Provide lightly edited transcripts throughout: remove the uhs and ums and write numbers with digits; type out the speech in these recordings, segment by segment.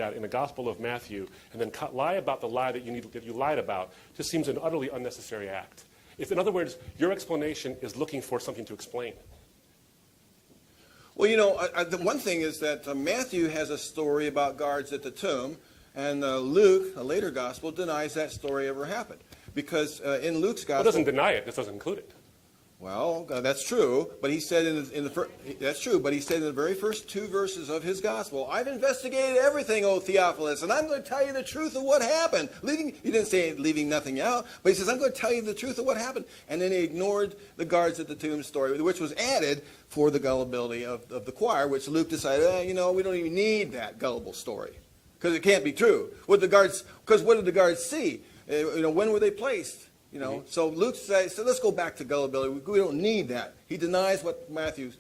that in the Gospel of Matthew and then lie about the lie that you lied about just seems an utterly unnecessary act. In other words, your explanation is looking for something to explain. Well, the one thing is that Matthew has a story about guards at the tomb, and Luke, a later gospel, denies that story ever happened. Because in Luke's gospel... Well, it doesn't deny it, this doesn't include it. Well, that's true, but he said that's true, but he said in the very first 2 verses of his gospel, I've investigated everything, O Theophilus, and I'm going to tell you the truth of what happened. He didn't say leaving nothing out, but he says, I'm going to tell you the truth of what happened. And then he ignored the guards at the tomb story, which was added for the gullibility of the choir, which Luke decided, we don't even need that gullible story, because it can't be true. Because what did the guards see? When were they placed? So Luke says, so let's go back to gullibility. We don't need that. He denies what Matthew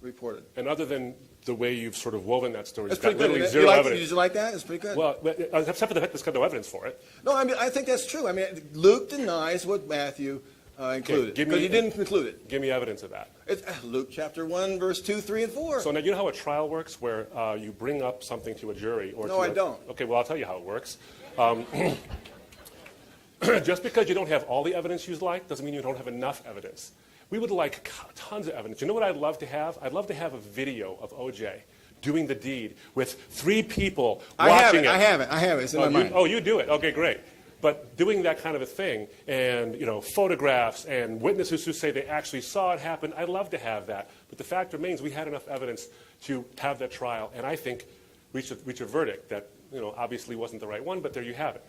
reported. And other than the way you've sort of woven that story, it's it's got pretty literally good. zero evidence. Did you like that? It's pretty good. Well, except for the fact there's got no evidence for it. No, I think that's true. Luke denies what Matthew included. Because he didn't include it. Give me evidence of that. It's Luke chapter 1, verse 2, 3, and 4. So now you know how a trial works, where you bring up something to a jury? No, I don't. Okay, well, I'll tell you how it works. Just because you don't have all the evidence you'd like doesn't mean you don't have enough evidence. We would like tons of evidence. You know what I'd love to have? I'd love to have a video of O.J. doing the deed with 3 people watching it. I have it. It's in my mind. You do it. Okay, great. But doing that kind of a thing and, photographs and witnesses who say they actually saw it happen, I'd love to have that. But the fact remains we had enough evidence to have that trial, and I think reach a verdict that, obviously wasn't the right one, but there you have it.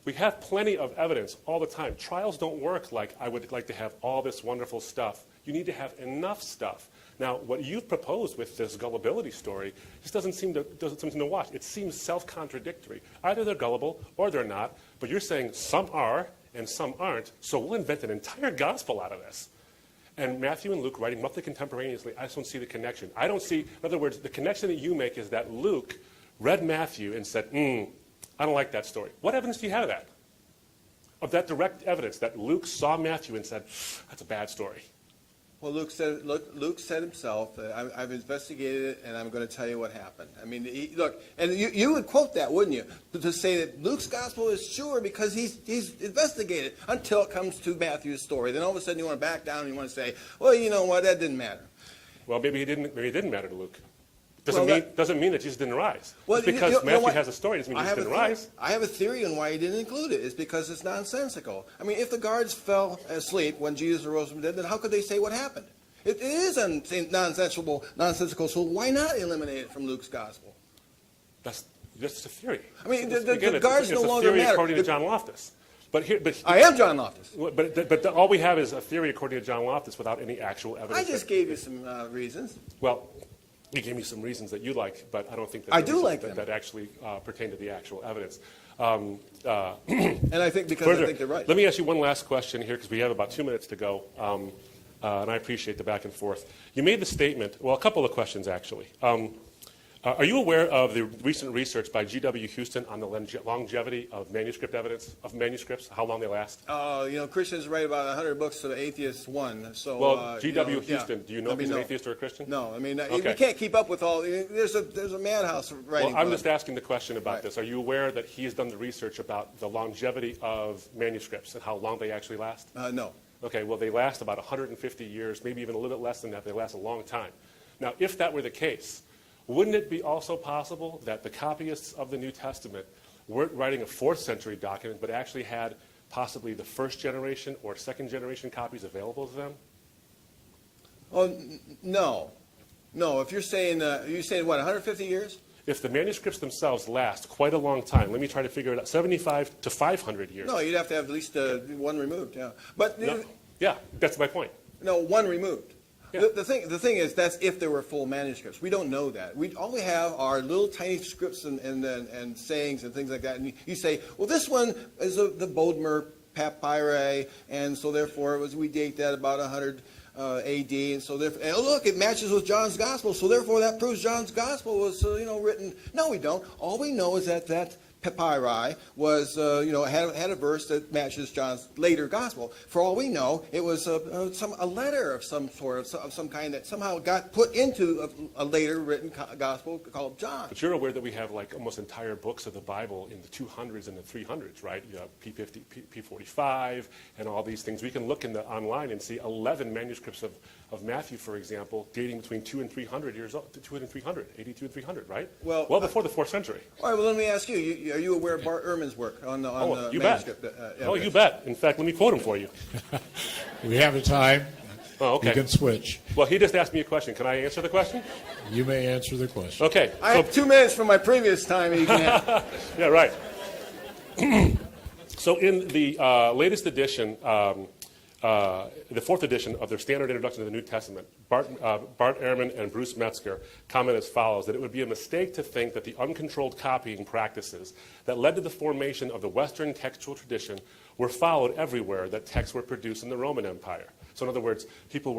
We have plenty of evidence all the time. Trials don't work like I would like to have all this wonderful stuff. You need to have enough stuff. Now, what you've proposed with this gullibility story just doesn't seem to watch. It seems self-contradictory. Either they're gullible or they're not, but you're saying some are and some aren't, so we'll invent an entire gospel out of this. And Matthew and Luke writing roughly contemporaneously, I just don't see the connection. I don't see, in other words, the connection that you make is that Luke read Matthew and said, I don't like that story. What evidence do you have of that? Of that direct evidence that Luke saw Matthew and said, that's a bad story. Well, Luke said himself, I've investigated it, and I'm going to tell you what happened. Look, and you would quote that, wouldn't you? To say that Luke's gospel is sure because he's investigated until it comes to Matthew's story. Then all of a sudden you want to back down and you want to say, well, you know what, that didn't matter. Well, maybe it didn't matter to Luke. Doesn't mean that Jesus didn't rise. Well, just because Matthew has a story doesn't mean Jesus didn't rise. I have a theory on why he didn't include it. It's because it's nonsensical. If the guards fell asleep when Jesus arose from the dead, then how could they say what happened? It is nonsensical, so why not eliminate it from Luke's gospel? That's just a theory. The guards no longer matter. It's a theory according to John Loftus. I am John Loftus. But all we have is a theory according to John Loftus without any actual evidence. I just gave you some reasons. Well, you gave me some reasons that you like, but I don't think that I do like them. that actually pertain to the actual evidence. And I think because further, I think they're right. Let me ask you one last question here because we have about 2 minutes to go, and I appreciate the back and forth. You made the statement, well, a couple of questions actually. Are you aware of the recent research by G.W. Houston on the longevity of manuscript evidence, of manuscripts, how long they last? Christians write about 100 books to the atheists one. So, well, G.W. Houston, do you know if he's an atheist or a Christian? No, okay. We can't keep up with all. There's a madhouse writing. Well, I'm just asking the question about this. Are you aware that he has done the research about the longevity of manuscripts and how long they actually last? No. Okay, well, they last about 150 years, maybe even a little bit less than that. They last a long time. Now, if that were the case, wouldn't it be also possible that the copyists of the New Testament weren't writing a 4th century document, but actually had possibly the 1st generation or 2nd generation copies available to them? Oh, no. No, if you're saying what, 150 years? If the manuscripts themselves last quite a long time, let me try to figure it out, 75 to 500 years. No, you'd have to have at least one removed, yeah. But no, yeah, that's my point. No, one removed. Yeah. The thing is, that's if there were full manuscripts. We don't know that. All we have are little tiny scripts and sayings and things like that. And you say, well, this one is the Bodmer papyri, and so therefore we date that about 100 A.D. And so therefore, and look, it matches with John's gospel. So therefore, that proves John's gospel was written. No, we don't. All we know is that papyri was, had a verse that matches John's later gospel. For all we know, it was a letter of some sort, of some kind that somehow got put into a later written gospel called John. But you're aware that we have like almost entire books of the Bible in the 200s and the 300s, right? You have P50, P45, and all these things. We can look online and see 11 manuscripts of Matthew, for example, dating between 2 and 300 years old, 82 and 300, right? Well before the 4th century. All right, well, let me ask you, are you aware of Bart Ehrman's work on the you manuscript? Bet. You bet. In fact, let me quote him for you. We have the time. Oh, okay. You can switch. Well, he just asked me a question. Can I answer the question? You may answer the question. Okay. I have 2 minutes from my previous time. You can have. Yeah, right. So in the latest edition, the 4th edition of their standard introduction to the New Testament, Bart Ehrman and Bruce Metzger comment as follows, that it would be a mistake to think that the uncontrolled copying practices that led to the formation of the Western textual tradition were followed everywhere that texts were produced in the Roman Empire. So in other words, people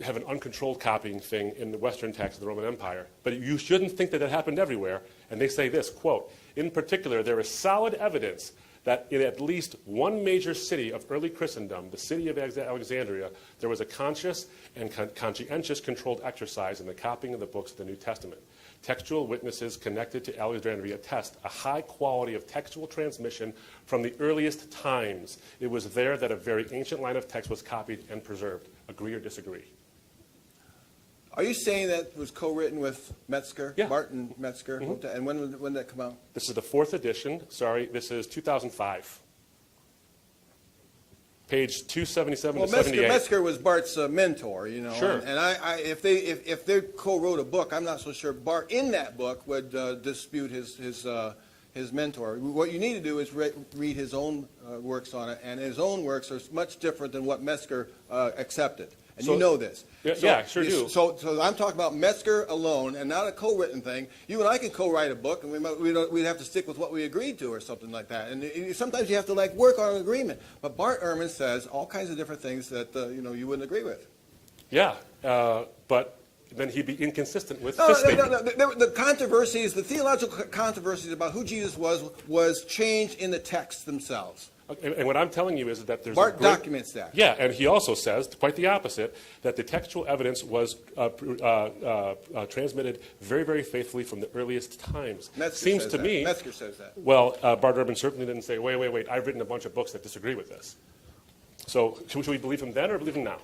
have an uncontrolled copying thing in the Western text of the Roman Empire. But you shouldn't think that happened everywhere. And they say this, quote, in particular, there is solid evidence that in at least one major city of early Christendom, the city of Alexandria, there was a conscious and conscientious controlled exercise in the copying of the books of the New Testament. Textual witnesses connected to Alexandria attest a high quality of textual transmission from the earliest times. It was there that a very ancient line of text was copied and preserved. Agree or disagree? Are you saying that it was co-written with Metzger, Yeah. Martin Metzger? Mm-hmm. And when did that come out? This is the 4th edition. Sorry, this is 2005. Page 277 to 78. Metzger was Bart's mentor, Sure. And if they co-wrote a book, I'm not so sure Bart in that book would dispute his mentor. What you need to do is read his own works on it, and his own works are much different than what Metzger accepted. And you know this. Yeah, I sure do. So I'm talking about Metzger alone and not a co-written thing. You and I can co-write a book, and we'd have to stick with what we agreed to or something like that. And sometimes you have to work on an agreement. But Bart Ehrman says all kinds of different things that you wouldn't agree with. Yeah, but then he'd be inconsistent with No, this statement. the controversies, the theological controversies about who Jesus was changed in the texts themselves. And what I'm telling you is that there's Bart documents that. Yeah, and he also says, quite the opposite, that the textual evidence was transmitted very, very faithfully from the earliest times. Metzger says that. Well, Bart Ehrman certainly didn't say, wait, I've written a bunch of books that disagree with this. So should we believe him then or believe him now?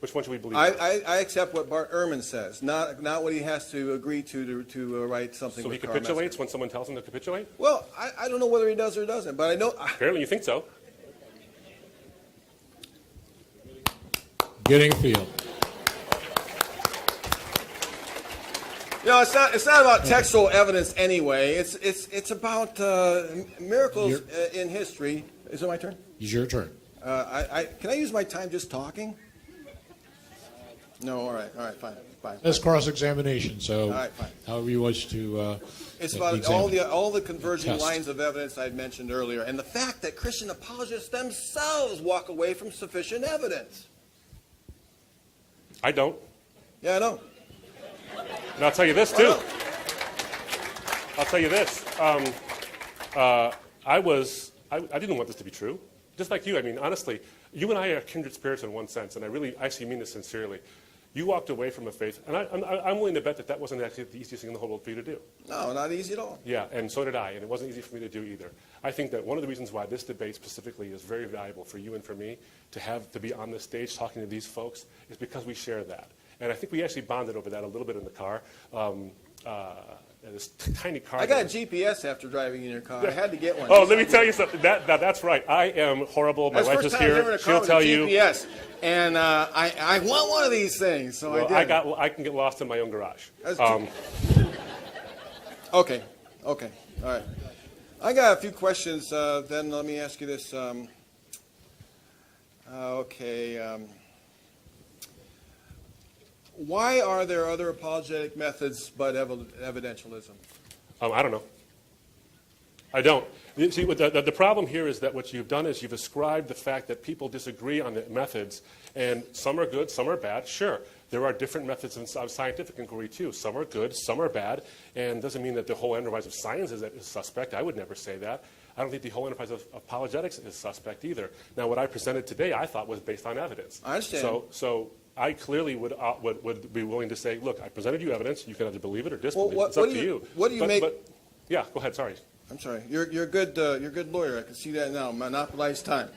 Which one should we believe? I accept what Bart Ehrman says, not what he has to agree to write something. So he with Karl capitulates Metzger. when someone tells him to capitulate? Well, I don't know whether he does or doesn't, but I know. Apparently you think so. Getting a feel. It's not about textual evidence anyway. It's about miracles in history. Is it my turn? It's your turn. Can I use my time just talking? No, all right, fine. That's cross-examination, so All right, fine. however you wish to It's about examine. all the converging Test. lines of evidence I mentioned earlier, and the fact that Christian apologists themselves walk away from sufficient evidence. I don't. Yeah, I know. And I'll tell you this, too. I'll tell you this. I didn't want this to be true. Just like you, I mean, honestly, you and I are kindred spirits in one sense, and I really actually mean this sincerely. You walked away from a faith, and I'm willing to bet that wasn't actually the easiest thing in the whole world for you to do. No, not easy at all. Yeah, and so did I, and it wasn't easy for me to do either. I think that one of the reasons why this debate specifically is very valuable for you and for me to be on this stage talking to these folks is because we share that. And I think we actually bonded over that a little bit in the car. This tiny car. I got a GPS after driving in your car. I had to get one. Oh, let me tell you something. That's right. I am horrible. My wife is here. She'll tell you. GPS, and I want one of these things, so Well, I did. I can get lost in my own garage. Okay, all right. I got a few questions. Then let me ask you this. Why are there other apologetic methods but evidentialism? I don't know. I don't. You see, the problem here is that what you've done is you've ascribed the fact that people disagree on the methods, and some are good, some are bad. Sure. there are different methods of scientific inquiry too. Some are good, some are bad, and doesn't mean that the whole enterprise of science is suspect. I would never say that. I don't think the whole enterprise of apologetics is suspect either. Now, what I presented today, I thought was based on evidence. I understand. So I clearly would be willing to say, look, I presented you evidence. You can either believe it or disbelieve Well, it. It's up to you. What do you make? Yeah, go ahead. Sorry. I'm sorry. You're a good lawyer. I can see that now. Monopolize time.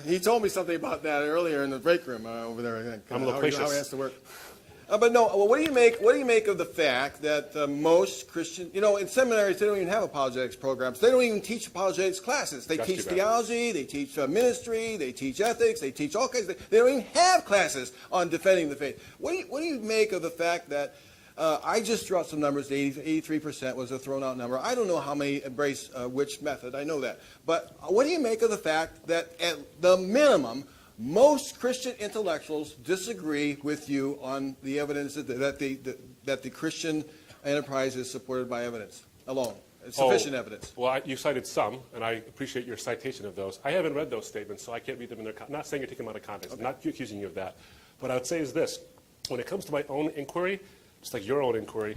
He told me something about that earlier in the break room over there. I think. I'm loquacious. How he has to work. But no. Well, what do you make of the fact that most Christian, in seminaries they don't even have apologetics programs. They don't even teach apologetics classes. They teach theology, they teach ministry, they teach ethics, they teach all kinds of things. They don't even have classes on defending the faith. What do you make of the fact that I just threw out some numbers? 83% was a thrown out number. I don't know how many embrace which method. I know that. But what do you make of the fact that at the minimum, most Christian intellectuals disagree with you on the evidence that the Christian enterprise is supported by evidence alone, sufficient evidence? Well, you cited some, and I appreciate your citation of those. I haven't read those statements, so I can't read them in their context. I'm not saying you're taking them out of context. Okay. I'm not accusing you of that. What I would say is this. When it comes to my own inquiry, just like your own inquiry,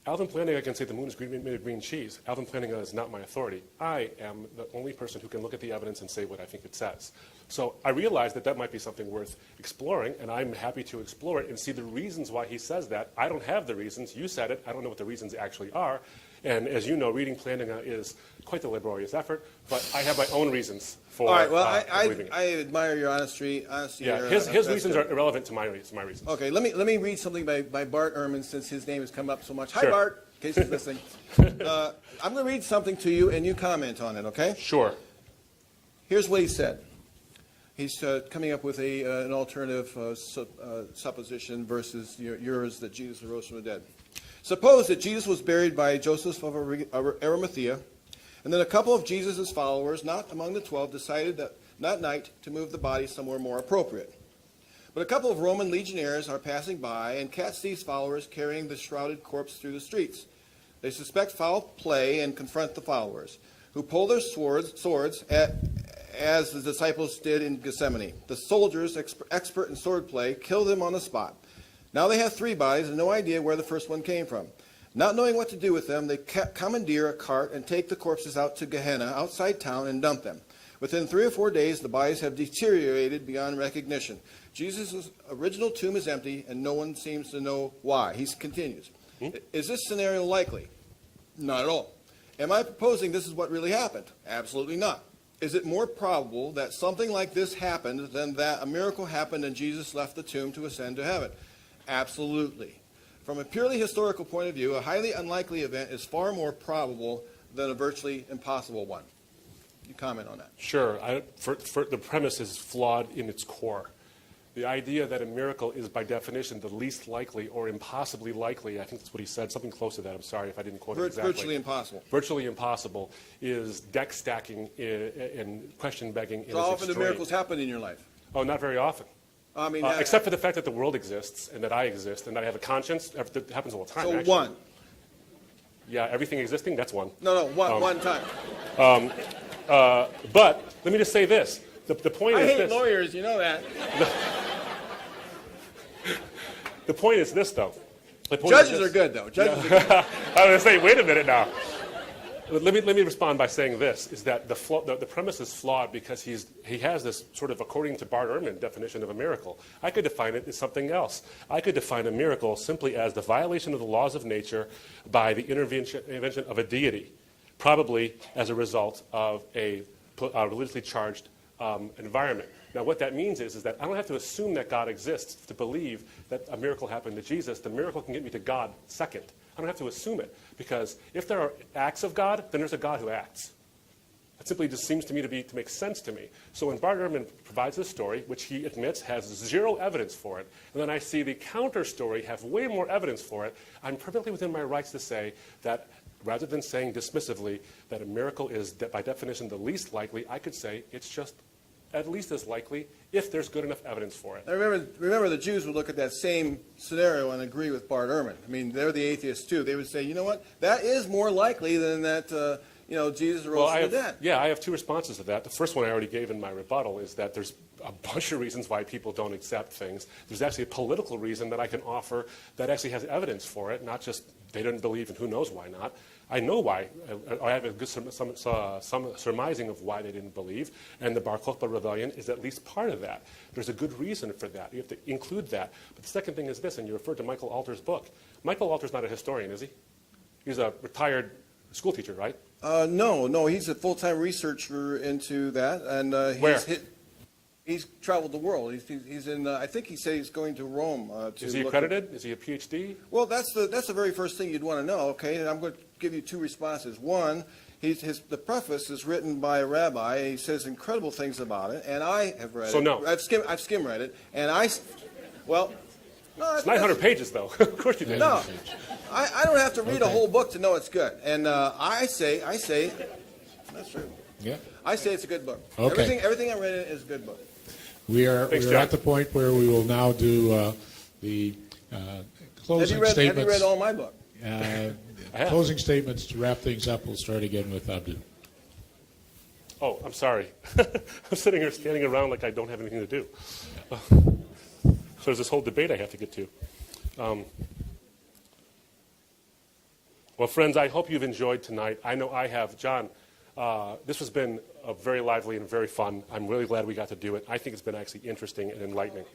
Alvin Plantinga can say the moon is made of green cheese. Alvin Plantinga is not my authority. I am the only person who can look at the evidence and say what I think it says. So I realize that might be something worth exploring, and I'm happy to explore it and see the reasons why he says that. I don't have the reasons. You said it. I don't know what the reasons actually are. And as you know, reading Plantinga is quite the laborious effort, but I have my own reasons for all right, well, believing it. I admire your honesty. Yeah, his reasons are irrelevant to my reasons. Okay, let me read something by Bart Ehrman, since his name has come up so much. Hi, Sure. Bart, in case he's listening. I'm going to read something to you, and you comment on it, okay? Sure. Here's what he said. He's coming up with an alternative supposition versus yours that Jesus arose from the dead. Suppose that Jesus was buried by Joseph of Arimathea, and then a couple of Jesus' followers, not among the 12, decided that night to move the body somewhere more appropriate. But a couple of Roman legionnaires are passing by and catch these followers carrying the shrouded corpse through the streets. They suspect foul play and confront the followers, who pull their swords as the disciples did in Gethsemane. The soldiers, expert in swordplay, kill them on the spot. Now they have 3 bodies and no idea where the first one came from. Not knowing what to do with them, they commandeer a cart and take the corpses out to Gehenna, outside town, and dump them. Within 3 or 4 days, the bodies have deteriorated beyond recognition. Jesus' original tomb is empty, and no one seems to know why. He continues. Is this scenario likely? Not at all. Am I proposing this is what really happened? Absolutely not. Is it more probable that something like this happened than that a miracle happened and Jesus left the tomb to ascend to heaven? Absolutely. From a purely historical point of view, a highly unlikely event is far more probable than a virtually impossible one. You comment on that? Sure. The premise is flawed in its core. The idea that a miracle is by definition the least likely or impossibly likely, I think that's what he said, something close to that. I'm sorry if I didn't quote it exactly. Virtually impossible. Virtually impossible is deck stacking and question begging. So how often do miracles happen in your life? Oh, not very often. I mean, except for the fact that the world exists and that I exist and that I have a conscience. It happens all the time. So actually. one. Yeah, everything existing, that's one. No, one time. But let me just say this. The point is this. I hate lawyers, you know that. The point is this, though. Judges are good, though. Judges are good. I was going to say, wait a minute now. Let me respond by saying this, is that the premise is flawed because he has this sort of, according to Bart Ehrman, definition of a miracle. I could define it as something else. I could define a miracle simply as the violation of the laws of nature by the intervention of a deity, probably as a result of a religiously charged environment. Now, what that means is that I don't have to assume that God exists to believe that a miracle happened to Jesus. The miracle can get me to God second. I don't have to assume it, because if there are acts of God, then there's a God who acts. It simply just seems to me to make sense to me. So when Bart Ehrman provides this story, which he admits has 0 evidence for it, and then I see the counter story have way more evidence for it, I'm perfectly within my rights to say that rather than saying dismissively that a miracle is by definition the least likely, I could say it's just at least as likely if there's good enough evidence for it. I remember the Jews would look at that same scenario and agree with Bart Ehrman. I mean, they're the atheists too. They would say, you know what, that is more likely than that Jesus Well, rose from the dead. I have two responses to that. The first one I already gave in my rebuttal is that there's a bunch of reasons why people don't accept things. There's actually a political reason that I can offer that actually has evidence for it, not just they didn't believe and who knows why not. I know why. I have a good some surmising of why they didn't believe, and the Bar Kokhba rebellion is at least part of that. There's a good reason for that. You have to include that. But the second thing is this, and you referred to Michael Alter's book. Michael Alter's not a historian, is he? He's a retired school teacher, right? No, he's a full-time researcher into that, and Where? He's traveled the world. He's in. I think he said he's going to Rome. Is he accredited? Is he a PhD? Well, that's the very first thing you'd want to know. Okay, and I'm going to give you two responses. One, the preface is written by a rabbi. And he says incredible things about it, and I have read it. So no. I've skim read it, and no, It's 900 pages, though. Of course you did. No, I don't have to read a whole book to know it's good. And I say, that's true. Yeah. I say it's a good book. Okay. Everything I read in it is a good book. We are John. at the point where we will now do the closing Have statements. you read all my book? Closing statements to wrap things up. We'll start again with Abdu. Oh, I'm sorry. I'm sitting here standing around like I don't have anything to do. So there's this whole debate I have to get to. Well, friends, I hope you've enjoyed tonight. I know I have. John, this has been very lively and very fun. I'm really glad we got to do it. I think it's been actually interesting and enlightening.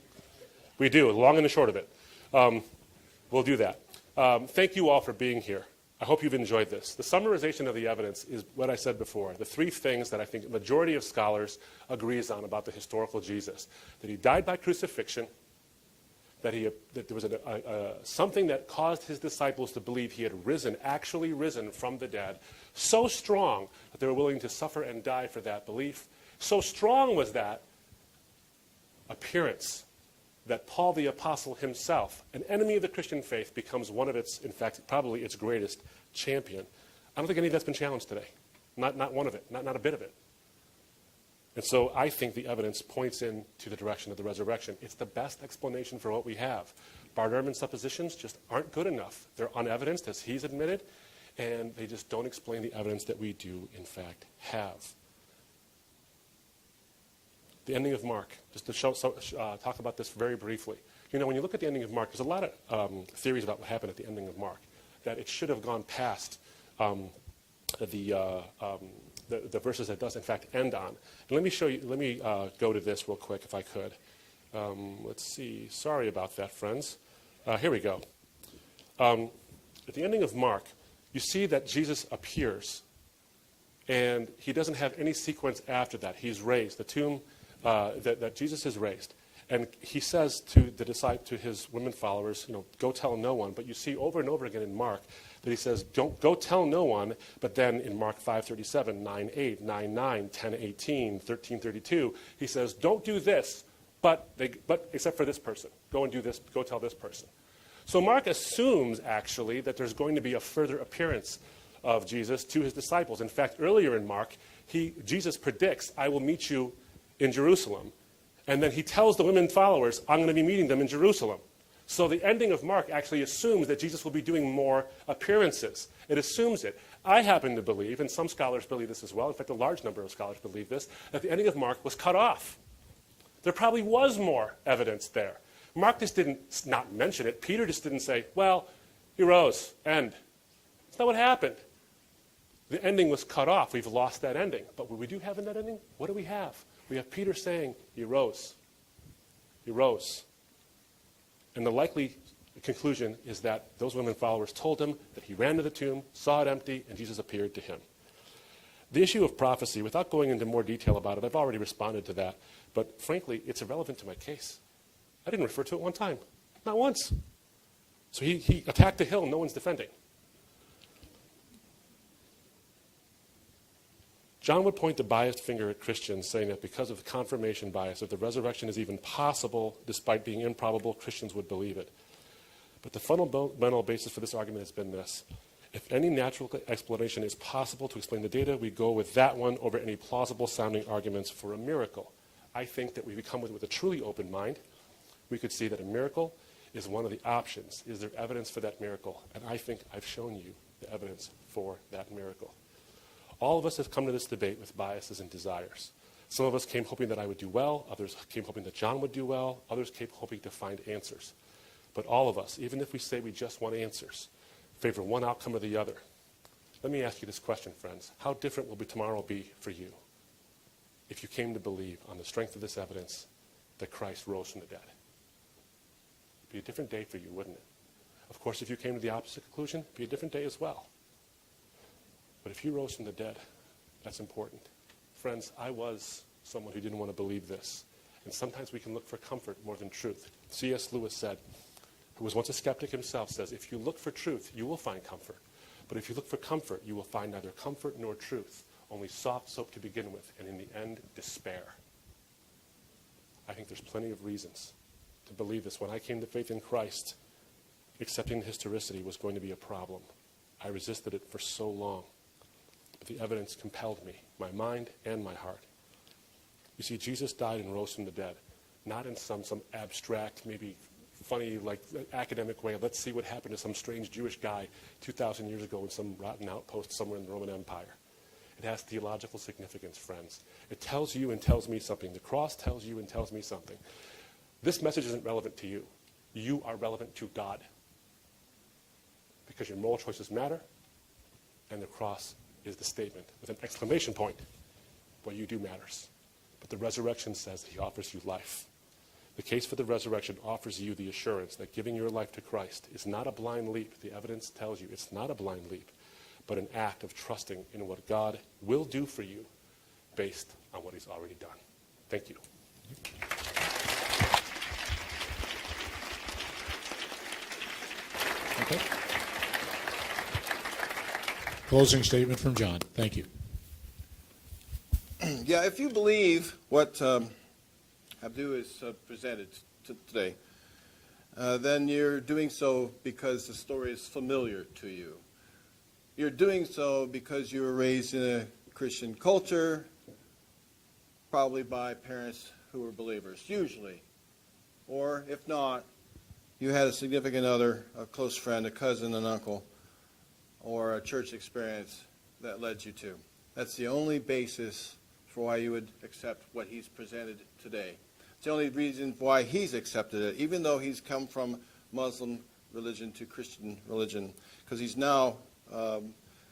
We do, long and the short of it. We'll do that. Thank you all for being here. I hope you've enjoyed this. The summarization of the evidence is what I said before, the three things that I think the majority of scholars agrees on about the historical Jesus. That he died by crucifixion, that there was something that caused his disciples to believe he had actually risen from the dead, so strong that they were willing to suffer and die for that belief. So strong was that appearance that Paul the Apostle himself, an enemy of the Christian faith, becomes one of its, in fact, probably its greatest champion. I don't think any of that's been challenged today. Not one of it, not a bit of it. And so I think the evidence points in to the direction of the resurrection. It's the best explanation for what we have. Bart Ehrman's suppositions just aren't good enough. They're unevidenced, as he's admitted, and they just don't explain the evidence that we do, in fact, have. The ending of Mark, just to talk about this very briefly. When you look at the ending of Mark, there's a lot of theories about what happened at the ending of Mark, that it should have gone past the verses that does in fact end on. And let me show you. Let me go to this real quick, if I could. Let's see. Sorry about that, friends. Here we go. At the ending of Mark, you see that Jesus appears, and he doesn't have any sequence after that. He's raised. The tomb that Jesus is raised, and he says to his women followers, go tell no one. But you see over and over again in Mark that he says, don't go tell no one. But then in Mark 5:37, 9:8, 9:9, 10:18, 13:32, he says, don't do this, but except for this person. Go and do this. Go tell this person. So Mark assumes actually that there's going to be a further appearance of Jesus to his disciples. In fact, earlier in Mark, Jesus predicts, I will meet you in Jerusalem. And then he tells the women followers, I'm going to be meeting them in Jerusalem. So the ending of Mark actually assumes that Jesus will be doing more appearances. It assumes it. I happen to believe, and some scholars believe this as well, in fact a large number of scholars believe this, that the ending of Mark was cut off. There probably was more evidence there. Mark just didn't not mention it. Peter just didn't say, well, he rose, end. That's not what happened. The ending was cut off. We've lost that ending. But what we do have in that ending, what do we have? We have Peter saying, he rose. He rose. And the likely conclusion is that those women followers told him that he ran to the tomb, saw it empty, and Jesus appeared to him. The issue of prophecy, without going into more detail about it, I've already responded to that. But frankly, it's irrelevant to my case. I didn't refer to it one time. Not once. So he attacked the hill no one's defending. John would point the biased finger at Christians, saying that because of the confirmation bias, if the resurrection is even possible, despite being improbable, Christians would believe it. But the fundamental basis for this argument has been this. If any natural explanation is possible to explain the data, we go with that one over any plausible-sounding arguments for a miracle. I think that we come with a truly open mind. We could see that a miracle is one of the options. Is there evidence for that miracle? And I think I've shown you the evidence for that miracle. All of us have come to this debate with biases and desires. Some of us came hoping that I would do well. Others came hoping that John would do well. Others came hoping to find answers. But all of us, even if we say we just want answers, favor one outcome or the other. Let me ask you this question, friends. How different will tomorrow be for you if you came to believe on the strength of this evidence that Christ rose from the dead? It'd be a different day for you, wouldn't it? Of course, if you came to the opposite conclusion, it'd be a different day as well. But if you rose from the dead, that's important. Friends, I was someone who didn't want to believe this. And sometimes we can look for comfort more than truth. C.S. Lewis said, who was once a skeptic himself, says, if you look for truth, you will find comfort. But if you look for comfort, you will find neither comfort nor truth, only soft soap to begin with, and in the end, despair. I think there's plenty of reasons to believe this. When I came to faith in Christ, accepting historicity was going to be a problem. I resisted it for so long. But the evidence compelled me, my mind and my heart. You see, Jesus died and rose from the dead, not in some abstract, maybe funny, like academic way. Let's see what happened to some strange Jewish guy 2,000 years ago in some rotten outpost somewhere in the Roman Empire. It has theological significance, friends. It tells you and tells me something. The cross tells you and tells me something. This message isn't relevant to you. You are relevant to God. Because your moral choices matter, and the cross is the statement with an exclamation point. What you do matters. But the resurrection says that he offers you life. The case for the resurrection offers you the assurance that giving your life to Christ is not a blind leap. The evidence tells you it's not a blind leap, but an act of trusting in what God will do for you based on what he's already done. Thank you. Okay. Closing statement from John. Thank you. Yeah, if you believe what Abdu has presented today, then you're doing so because the story is familiar to you. You're doing so because you were raised in a Christian culture, probably by parents who were believers, usually. Or if not, you had a significant other, a close friend, a cousin, an uncle, or a church experience that led you to. That's the only basis for why you would accept what he's presented today. It's the only reason why he's accepted it, even though he's come from Muslim religion to Christian religion, because he's now,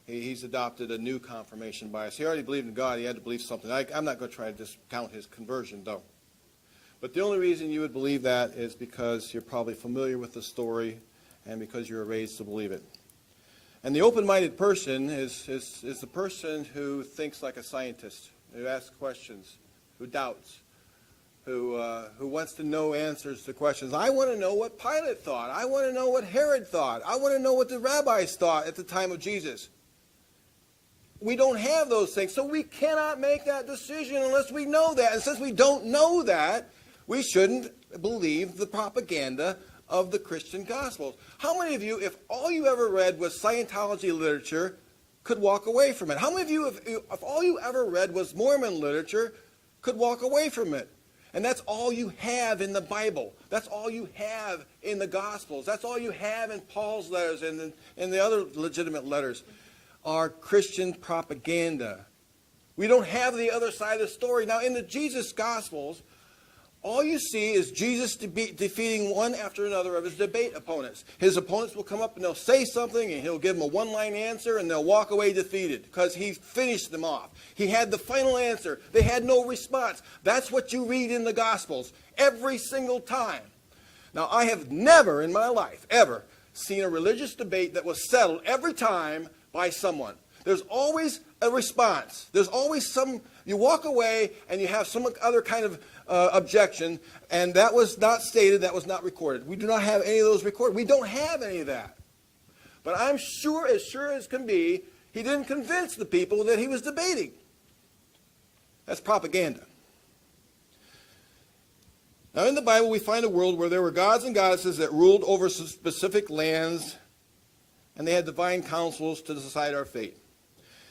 he's adopted a new confirmation bias. He already believed in God. He had to believe something. I'm not going to try to discount his conversion, though. But the only reason you would believe that is because you're probably familiar with the story and because you were raised to believe it. And the open-minded person is the person who thinks like a scientist, who asks questions, who doubts, who wants to know answers to questions. I want to know what Pilate thought. I want to know what Herod thought. I want to know what the rabbis thought at the time of Jesus. We don't have those things, so we cannot make that decision unless we know that. And since we don't know that, we shouldn't believe the propaganda of the Christian Gospels. How many of you, if all you ever read was Scientology literature, could walk away from it? How many of you, if all you ever read was Mormon literature, could walk away from it? And that's all you have in the Bible. That's all you have in the Gospels. That's all you have in Paul's letters and in the other legitimate letters are Christian propaganda. We don't have the other side of the story. Now, in the Jesus Gospels, all you see is Jesus defeating one after another of his debate opponents. His opponents will come up and they'll say something and he'll give them a one-line answer and they'll walk away defeated because he finished them off. He had the final answer. They had no response. That's what you read in the Gospels every single time. Now, I have never in my life ever seen a religious debate that was settled every time by someone. There's always a response. There's always you walk away and you have some other kind of objection, and that was not stated, that was not recorded. We do not have any of those recorded. We don't have any of that. But I'm sure as can be, he didn't convince the people that he was debating. That's propaganda. Now, in the Bible, we find a world where there were gods and goddesses that ruled over specific lands, and they had divine councils to decide our fate.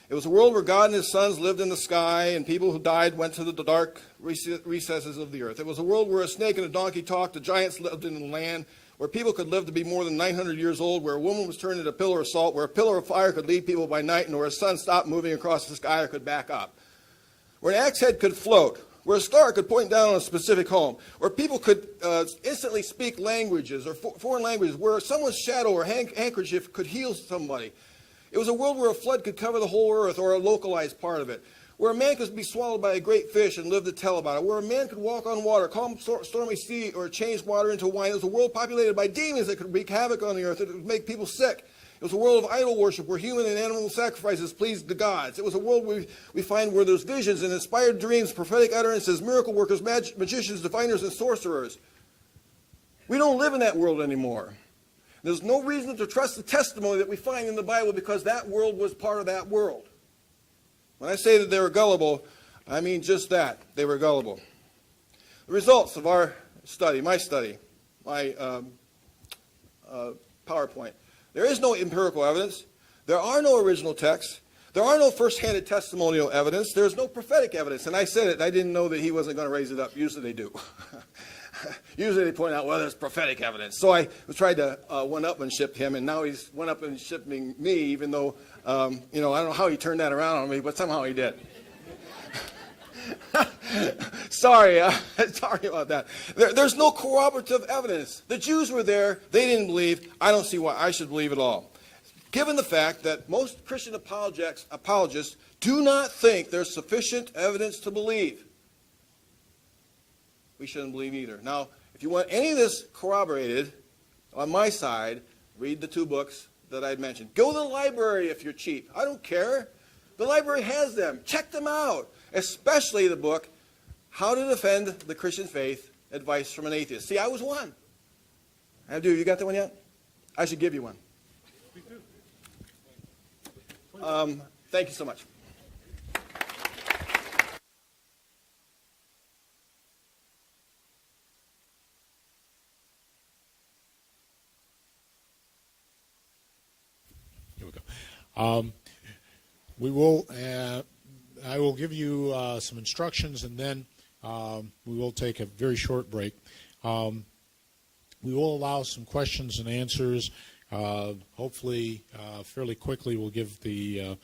It was a world where God and his sons lived in the sky, and people who died went to the dark recesses of the earth. It was a world where a snake and a donkey talked, the giants lived in the land, where people could live to be more than 900 years old, where a woman was turned into a pillar of salt, where a pillar of fire could lead people by night, and where a sun stopped moving across the sky or could back up, where an axe head could float, where a star could point down on a specific home, where people could instantly speak languages or foreign languages, where someone's shadow or handkerchief could heal somebody. It was a world where a flood could cover the whole earth or a localized part of it, where a man could be swallowed by a great fish and live to tell about it, where a man could walk on water, calm stormy sea, or change water into wine. It was a world populated by demons that could wreak havoc on the earth, that would make people sick. It was a world of idol worship where human and animal sacrifices pleased the gods. It was a world we find where there's visions and inspired dreams, prophetic utterances, miracle workers, magicians, diviners, and sorcerers. We don't live in that world anymore. There's no reason to trust the testimony that we find in the Bible because that world was part of that world. When I say that they were gullible, I mean just that. They were gullible. The results of our study, my PowerPoint. There is no empirical evidence. There are no original texts. There are no first-handed testimonial evidence. There's no prophetic evidence. And I said it. I didn't know that he wasn't going to raise it up. Usually they do. Usually they point out, well, there's prophetic evidence. So I tried to one-upmanship him, and now he's one-upmanshipping me, even though, I don't know how he turned that around on me, but somehow he did. Sorry about that. There's no corroborative evidence. The Jews were there. They didn't believe. I don't see why I should believe at all. Given the fact that most Christian apologists do not think there's sufficient evidence to believe, we shouldn't believe either. Now, if you want any of this corroborated, on my side, read the 2 books that I mentioned. Go to the library if you're cheap. I don't care. The library has them. Check them out. Especially the book, How to Defend the Christian Faith, Advice from an Atheist. See, I was one. I do. You got that one yet? I should give you one. Thank you so much. Here we go. I will give you some instructions, and then we will take a very short break. We will allow some questions and answers. Hopefully, fairly quickly, we'll give the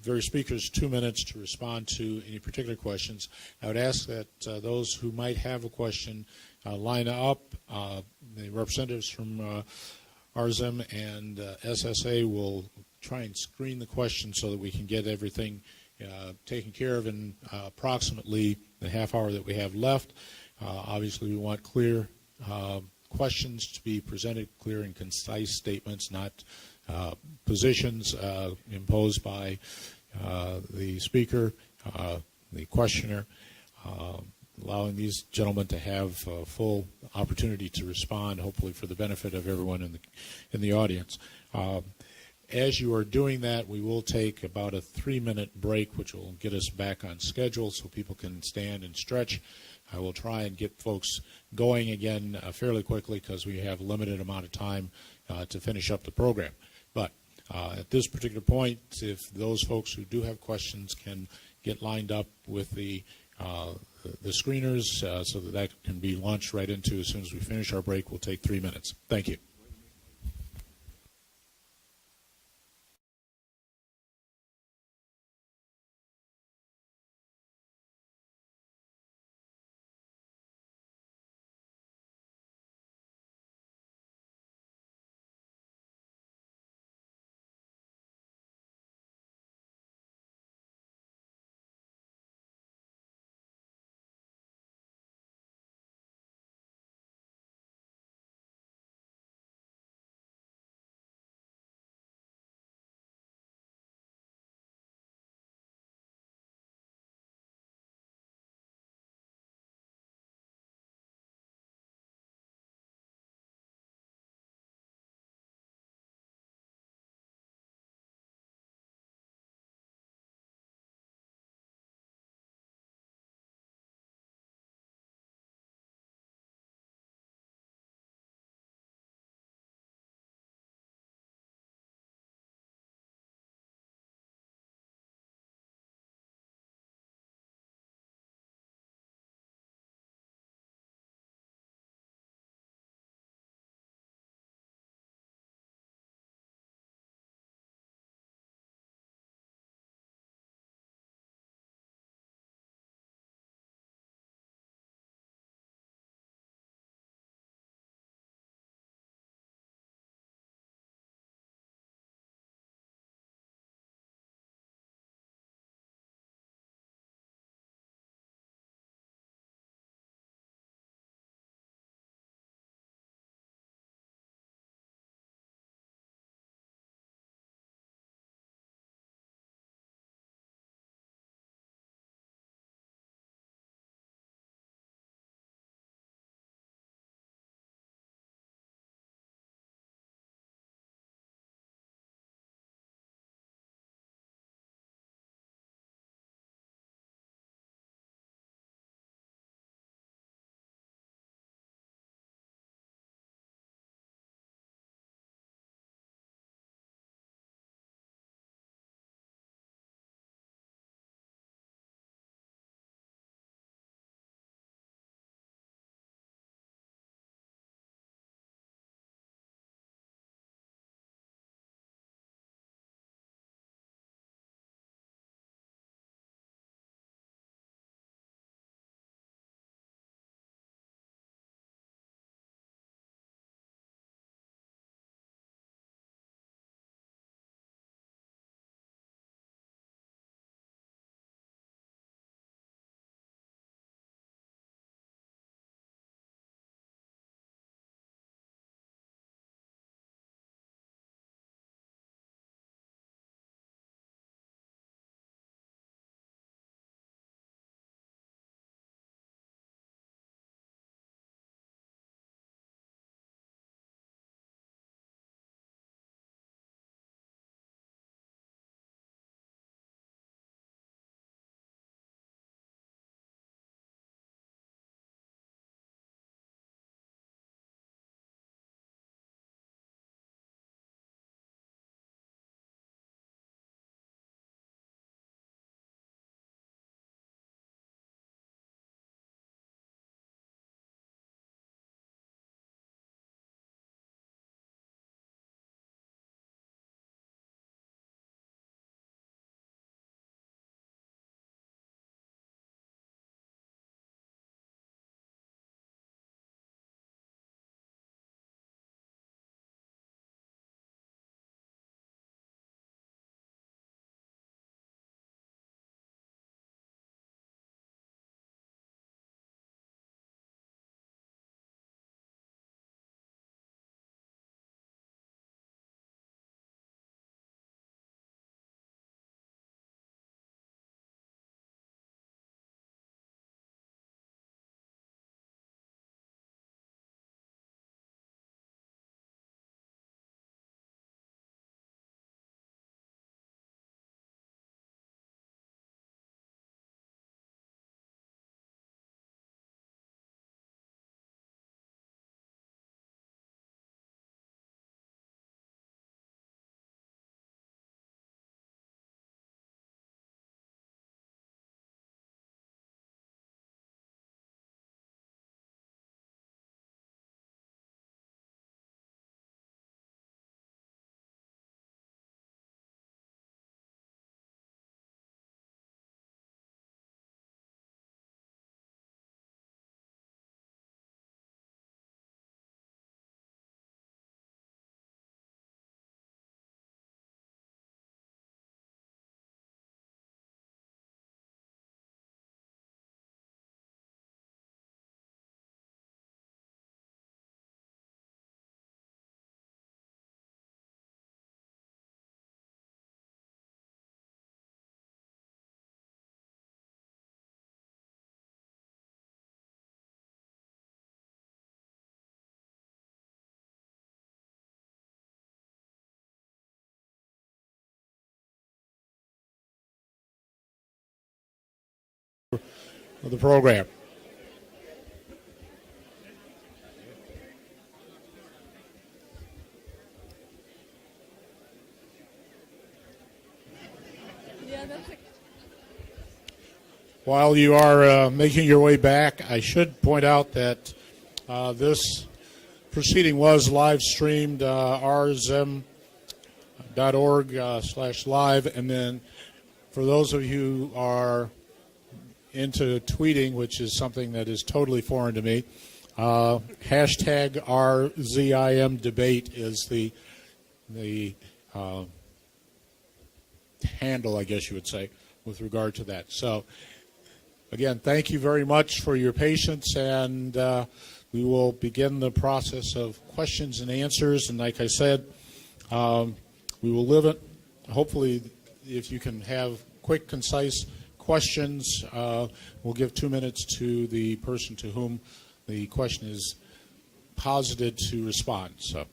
various speakers 2 minutes to respond to any particular questions. I would ask that those who might have a question line up. The representatives from RZIM and SSA will try and screen the questions so that we can get everything taken care of in approximately the half hour that we have left. Obviously, we want clear questions to be presented, clear and concise statements, not positions imposed by the speaker, the questioner, allowing these gentlemen to have full opportunity to respond, hopefully for the benefit of everyone in the audience. As you are doing that, we will take about a 3-minute break, which will get us back on schedule so people can stand and stretch. I will try and get folks going again fairly quickly because we have a limited amount of time to finish up the program. But at this particular point, if those folks who do have questions can get lined up with the screeners so that can be launched right into as soon as we finish our break, we'll take 3 minutes. Thank you. of the program. While you are making your way back, I should point out that this proceeding was live streamed, RZIM.org/live, and then for those of you who are into tweeting, which is something that is totally foreign to me, hashtag RZIM debate is the handle, I guess you would say, with regard to that. So, again, thank you very much for your patience, and we will begin the process of questions and answers. And like I said, we will live it. Hopefully, if you can have quick, concise questions, we'll give 2 minutes to the person to whom the question is posited to respond. So,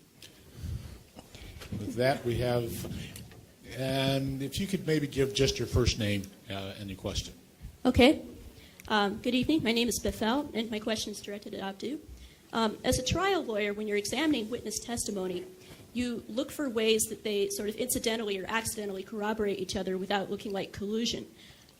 with that, we have, and if you could maybe give just your first name and your question. Okay. Good evening. My name is Bethel, and my question is directed at Abdu. As a trial lawyer, when you're examining witness testimony, you look for ways that they sort of incidentally or accidentally corroborate each other without looking like collusion.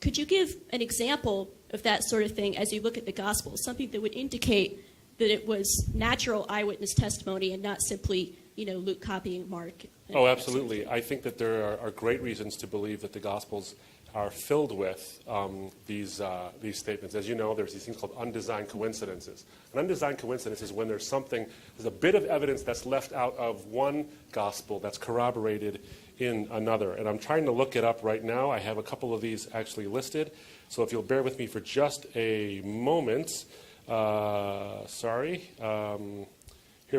Could you give an example of that sort of thing as you look at the gospel, something that would indicate that it was natural eyewitness testimony and not simply, Luke copying Mark? Oh, absolutely. I think that there are great reasons to believe that the Gospels are filled with these statements. As you know, there's these things called undesigned coincidences. An undesigned coincidence is when there's a bit of evidence that's left out of one Gospel that's corroborated in another. And I'm trying to look it up right now. I have a couple of these actually listed. So if you'll bear with me for just a moment. Here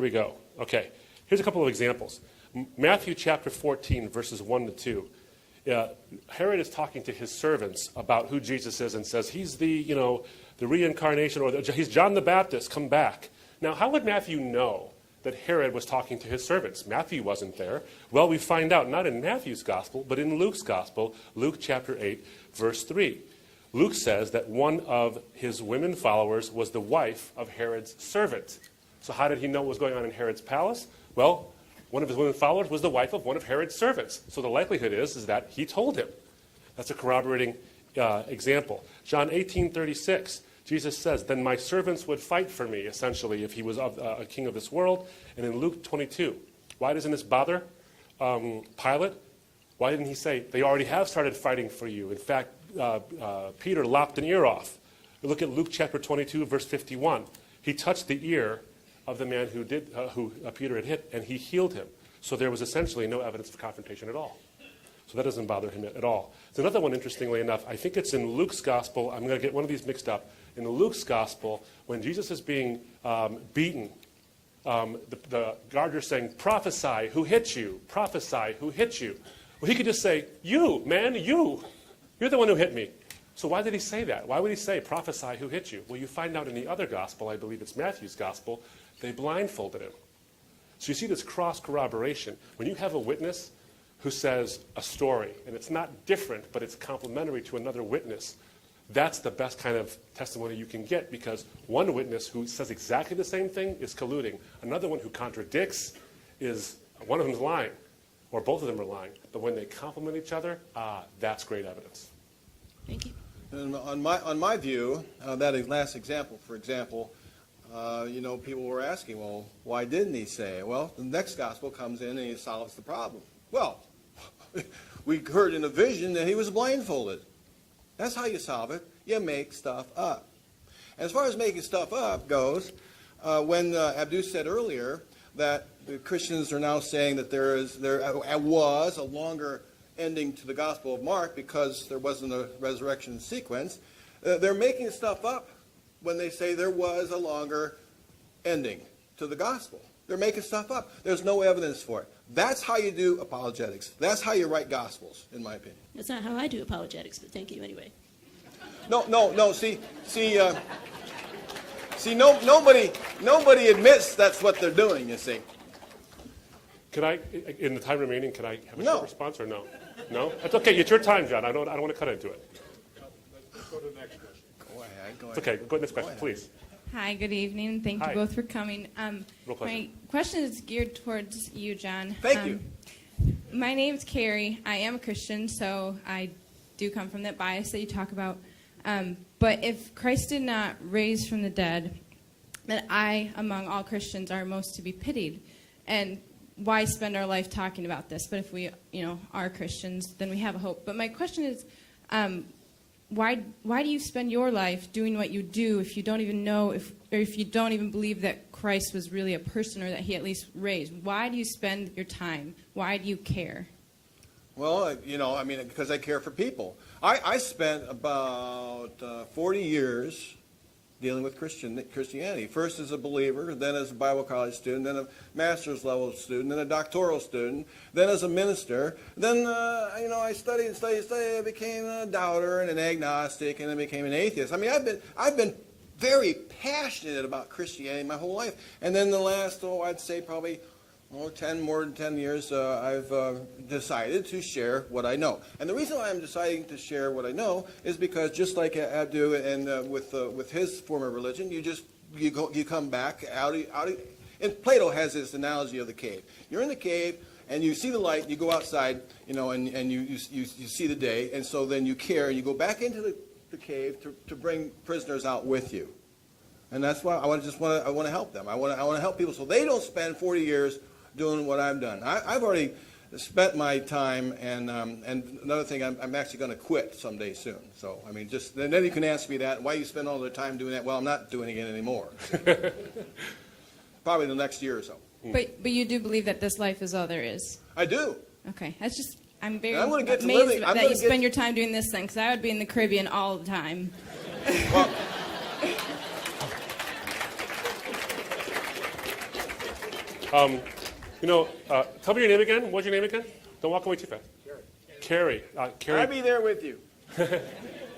we go. Okay. Here's a couple of examples. Matthew chapter 14, verses 1 to 2. Herod is talking to his servants about who Jesus is and says he's the reincarnation, or he's John the Baptist, come back. Now, how would Matthew know that Herod was talking to his servants? Matthew wasn't there. Well, we find out not in Matthew's gospel, but in Luke's gospel, Luke chapter 8, verse 3. Luke says that one of his women followers was the wife of Herod's servant. So how did he know what was going on in Herod's palace? Well, one of his women followers was the wife of one of Herod's servants. So the likelihood is that he told him. That's a corroborating example. John 18:36, Jesus says, then my servants would fight for me, essentially, if he was a king of this world. And in Luke 22, why doesn't this bother Pilate? Why didn't he say, they already have started fighting for you? In fact, Peter lopped an ear off. Look at Luke chapter 22, verse 51. He touched the ear of the man who Peter had hit, and he healed him. So there was essentially no evidence of confrontation at all. So that doesn't bother him at all. There's another one, interestingly enough. I think it's in Luke's gospel. I'm going to get one of these mixed up. In Luke's gospel, when Jesus is being beaten, the guarder's saying, prophesy, who hit you? Prophesy, who hit you? Well, he could just say, you, man, you. You're the one who hit me. So why did he say that? Why would he say, prophesy, who hit you? Well, you find out in the other gospel, I believe it's Matthew's gospel, they blindfolded him. So you see this cross-corroboration. When you have a witness who says a story, and it's not different, but it's complementary to another witness, that's the best kind of testimony you can get, because one witness who says exactly the same thing is colluding. Another one who contradicts is, one of them is lying, or both of them are lying. But when they complement each other, that's great evidence. Thank you. And on my view, that last example, for example, people were asking, well, why didn't he say it? Well, the next gospel comes in and he solves the problem. Well, we heard in a vision that he was blindfolded. That's how you solve it. You make stuff up. As far as making stuff up goes, when Abdu said earlier that the Christians are now saying that there was a longer ending to the Gospel of Mark because there wasn't a resurrection sequence, they're making stuff up when they say there was a longer ending to the Gospel. They're making stuff up. There's no evidence for it. That's how you do apologetics. That's how you write Gospels, in my opinion. That's not how I do apologetics, but thank you anyway. No. Nobody admits that's what they're doing, you see. Can I, in the time remaining, can I have a short response or no? No? That's okay. It's your time, John. I don't want to cut into it. Let's go to the next question. go It's ahead. okay. Go next question, ahead. please. Hi, good evening. Thank Hi. you both for coming. Real pleasure. My question is geared towards you, John. Thank you. My name's Carrie. I am a Christian, so I do come from that bias that you talk about. But if Christ did not raise from the dead, then I, among all Christians, are most to be pitied. And why spend our life talking about this? But if we, are Christians, then we have a hope. But my question is, why do you spend your life doing what you do if you don't even know or if you don't even believe that Christ was really a person or that he at least raised? Why do you spend your time? Why do you care? Well, because I care for people. I spent about 40 years dealing with Christianity. First as a believer, then as a Bible college student, then a master's level student, then a doctoral student, then as a minister. Then, I studied. I became a doubter and an agnostic, and then became an atheist. I mean, I've been very passionate about Christianity my whole life. And then the last, I'd say probably more than 10 years, I've decided to share what I know. And the reason why I'm deciding to share what I know is because just like Abdu and with his form of religion, you come back out. And Plato has this analogy of the cave. You're in the cave and you see the light. You go outside, and you see the day. And so then you care. You go back into the cave to bring prisoners out with you. And that's why I want to help them. I want to help people so they don't spend 40 years doing what I've done. I've already spent my time, and another thing, I'm actually going to quit someday soon. So, I mean, then you can ask me that, why you spend all the time doing that? Well, I'm not doing it anymore. Probably the next year or so. But you do believe that this life is all there is? I do. Okay. That's just, I'm very And I'm gonna get to amazed living- I'm that gonna you get- spend your time doing this thing, because I would be in the Caribbean all the time. Well, Tell me your name again. What's your name again? Don't walk away too fast. Carrie. Carrie. I'll be there with you.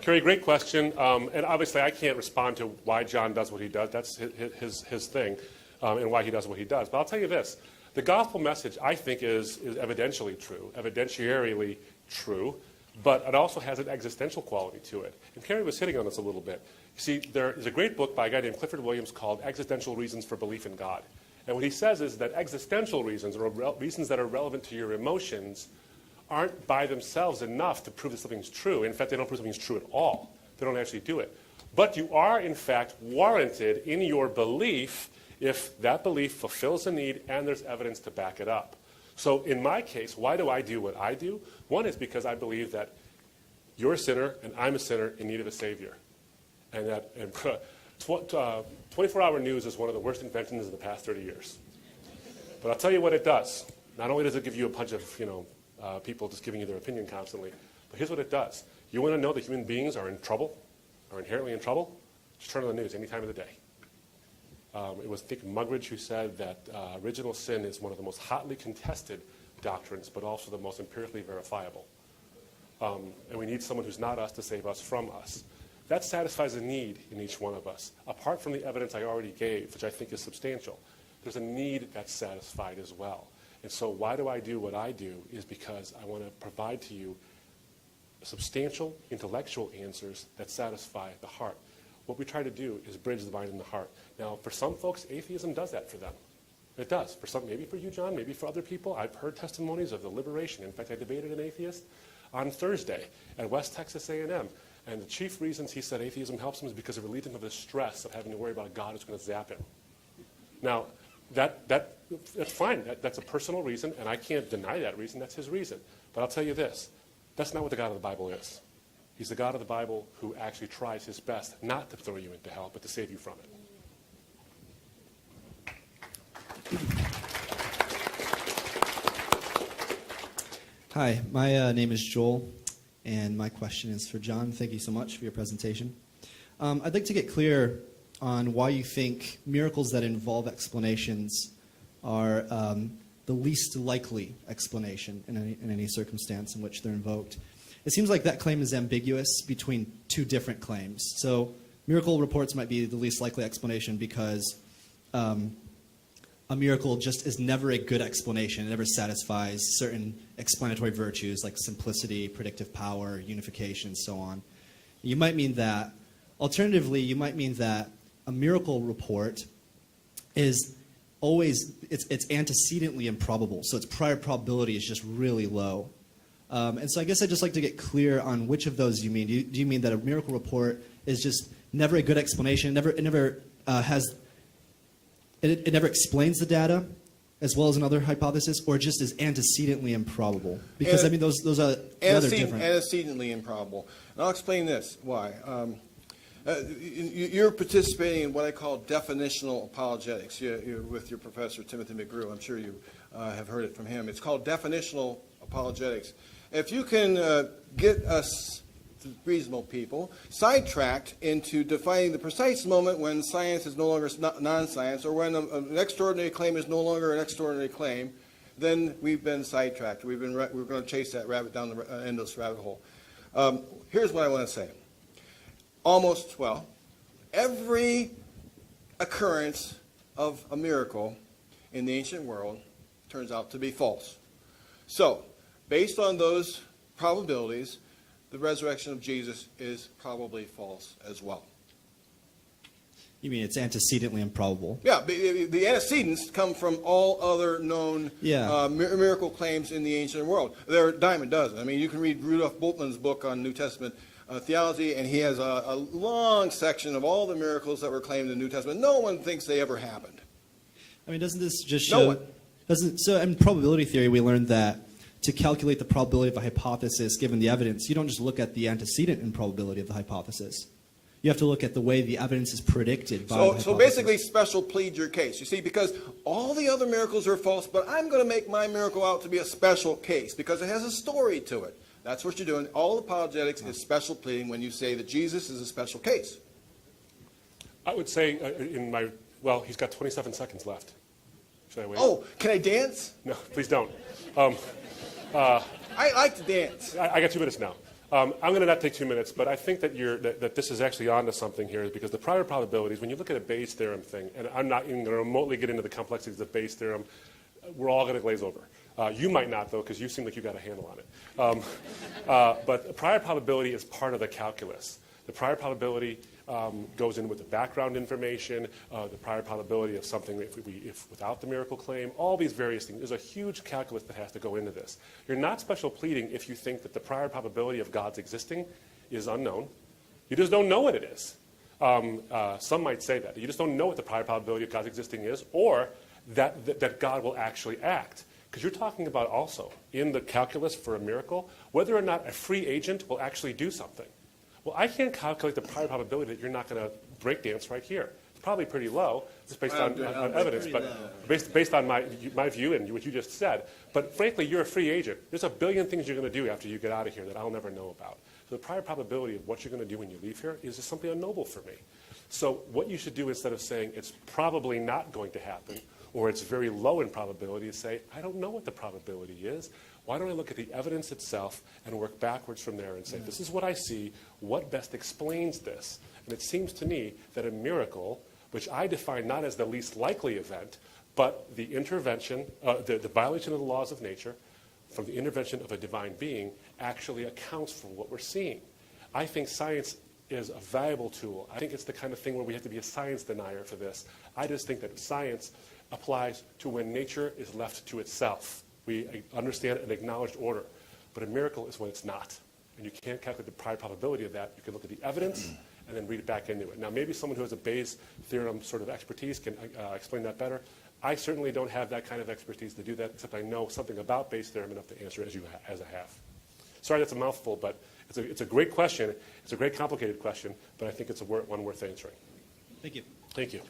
Carrie, great question. And obviously, I can't respond to why John does what he does. That's his thing, and why he does what he does. But I'll tell you this. The gospel message, I think, is evidentially true, but it also has an existential quality to it. And Carrie was hitting on this a little bit. You see, there is a great book by a guy named Clifford Williams called Existential Reasons for Belief in God. And what he says is that existential reasons, or reasons that are relevant to your emotions, aren't by themselves enough to prove that something's true. In fact, they don't prove something's true at all. They don't actually do it. But you are, in fact, warranted in your belief if that belief fulfills a need and there's evidence to back it up. So in my case, why do I do what I do? One is because I believe that you're a sinner and I'm a sinner in need of a Savior. And that 24-hour news is one of the worst inventions of the past 30 years. But I'll tell you what it does. Not only does it give you a bunch of people just giving you their opinion constantly, but here's what it does. You want to know that human beings are in trouble, are inherently in trouble? Just turn on the news any time of the day. It was, I think, Muggeridge who said that original sin is one of the most hotly contested doctrines, but also the most empirically verifiable. And we need someone who's not us to save us from us. That satisfies a need in each one of us. Apart from the evidence I already gave, which I think is substantial, there's a need that's satisfied as well. And so why do I do what I do is because I want to provide to you substantial intellectual answers that satisfy the heart. What we try to do is bridge the mind and the heart. Now, for some folks, atheism does that for them. It does. For some, maybe for you, John, maybe for other people. I've heard testimonies of the liberation. In fact, I debated an atheist on Thursday at West Texas A&M. And the chief reasons he said atheism helps him is because it relieves him of the stress of having to worry about a God who's going to zap him. Now, that's fine. That's a personal reason, and I can't deny that reason. That's his reason. But I'll tell you this. That's not what the God of the Bible is. He's the God of the Bible who actually tries his best not to throw you into hell, but to save you from it. Hi, my name is Joel, and my question is for John. Thank you so much for your presentation. I'd like to get clear on why you think miracles that involve explanations are the least likely explanation in any circumstance in which they're invoked. It seems like that claim is ambiguous between two different claims. So miracle reports might be the least likely explanation because a miracle just is never a good explanation. It never satisfies certain explanatory virtues like simplicity, predictive power, unification, and so on. You might mean that. Alternatively, you might mean that a miracle report is always, it's antecedently improbable, so its prior probability is just really low. And so I guess I'd just like to get clear on which of those you mean. Do you mean that a miracle report is just never a good explanation, it never explains the data as well as another hypothesis, or just is antecedently improbable? Because, I mean, those are rather different. Antecedently improbable. And I'll explain this, why. You're participating in what I call definitional apologetics. You're with your professor, Timothy McGrew. I'm sure you have heard it from him. It's called definitional apologetics. If you can get us, reasonable people, sidetracked into defining the precise moment when science is no longer non-science, or when an extraordinary claim is no longer an extraordinary claim, then we've been sidetracked. We're going to chase that rabbit down the endless rabbit hole. Here's what I want to say. Every occurrence of a miracle in the ancient world turns out to be false. So, based on those probabilities, the resurrection of Jesus is probably false as well. You mean it's antecedently improbable? Yeah, the antecedents come from all other known miracle claims in the ancient world. There are a dime a dozen. I mean, you can read Rudolf Bultmann's book on New Testament theology, and he has a long section of all the miracles that were claimed in the New Testament. No one thinks they ever happened. I mean, doesn't this just show... So in probability theory, we learned that to calculate the probability of a hypothesis given the evidence, you don't just look at the antecedent improbability of the hypothesis. You have to look at the way the evidence is predicted by the hypothesis. So basically, special plead your case. You see, because all the other miracles are false, but I'm going to make my miracle out to be a special case because it has a story to it. That's what you're doing. All apologetics is special pleading when you say that Jesus is a special case. I would say he's got 27 seconds left. Should I wait? Oh, can I dance? No, please don't. I like to dance. I got 2 minutes now. I'm going to not take 2 minutes, but I think that that this is actually onto something here, because the prior probabilities, when you look at a Bayes theorem thing, and I'm not even going to remotely get into the complexities of Bayes theorem, we're all going to glaze over. You might not, though, because you seem like you got a handle on it. But prior probability is part of the calculus. The prior probability goes in with the background information, the prior probability of something if without the miracle claim, all these various things. There's a huge calculus that has to go into this. You're not special pleading if you think that the prior probability of God's existing is unknown. You just don't know what it is. Some might say that. You just don't know what the prior probability of God's existing is, or that God will actually act. Because you're talking about also, in the calculus for a miracle, whether or not a free agent will actually do something. Well, I can't calculate the prior probability that you're not going to breakdance right here. It's probably pretty low, just based on evidence, but based on my view and what you just said. But frankly, you're a free agent. There's a billion things you're going to do after you get out of here that I'll never know about. So the prior probability of what you're going to do when you leave here is just simply unknowable for me. So what you should do, instead of saying it's probably not going to happen, or it's very low in probability, is say, I don't know what the probability is. Why don't I look at the evidence itself and work backwards from there and say, this is what I see, what best explains this? And it seems to me that a miracle, which I define not as the least likely event, but the intervention, the violation of the laws of nature from the intervention of a divine being, actually accounts for what we're seeing. I think science is a valuable tool. I think it's the kind of thing where we have to be a science denier for this. I just think that science applies to when nature is left to itself. We understand an acknowledged order, but a miracle is when it's not. And you can't calculate the prior probability of that. You can look at the evidence and then read it back into it. Now, maybe someone who has a Bayes theorem sort of expertise can explain that better. I certainly don't have that kind of expertise to do that, except I know something about Bayes theorem enough to answer as I have. Sorry, that's a mouthful, but it's a great question. It's a great complicated question, but I think it's one worth answering. Thank you. Thank you.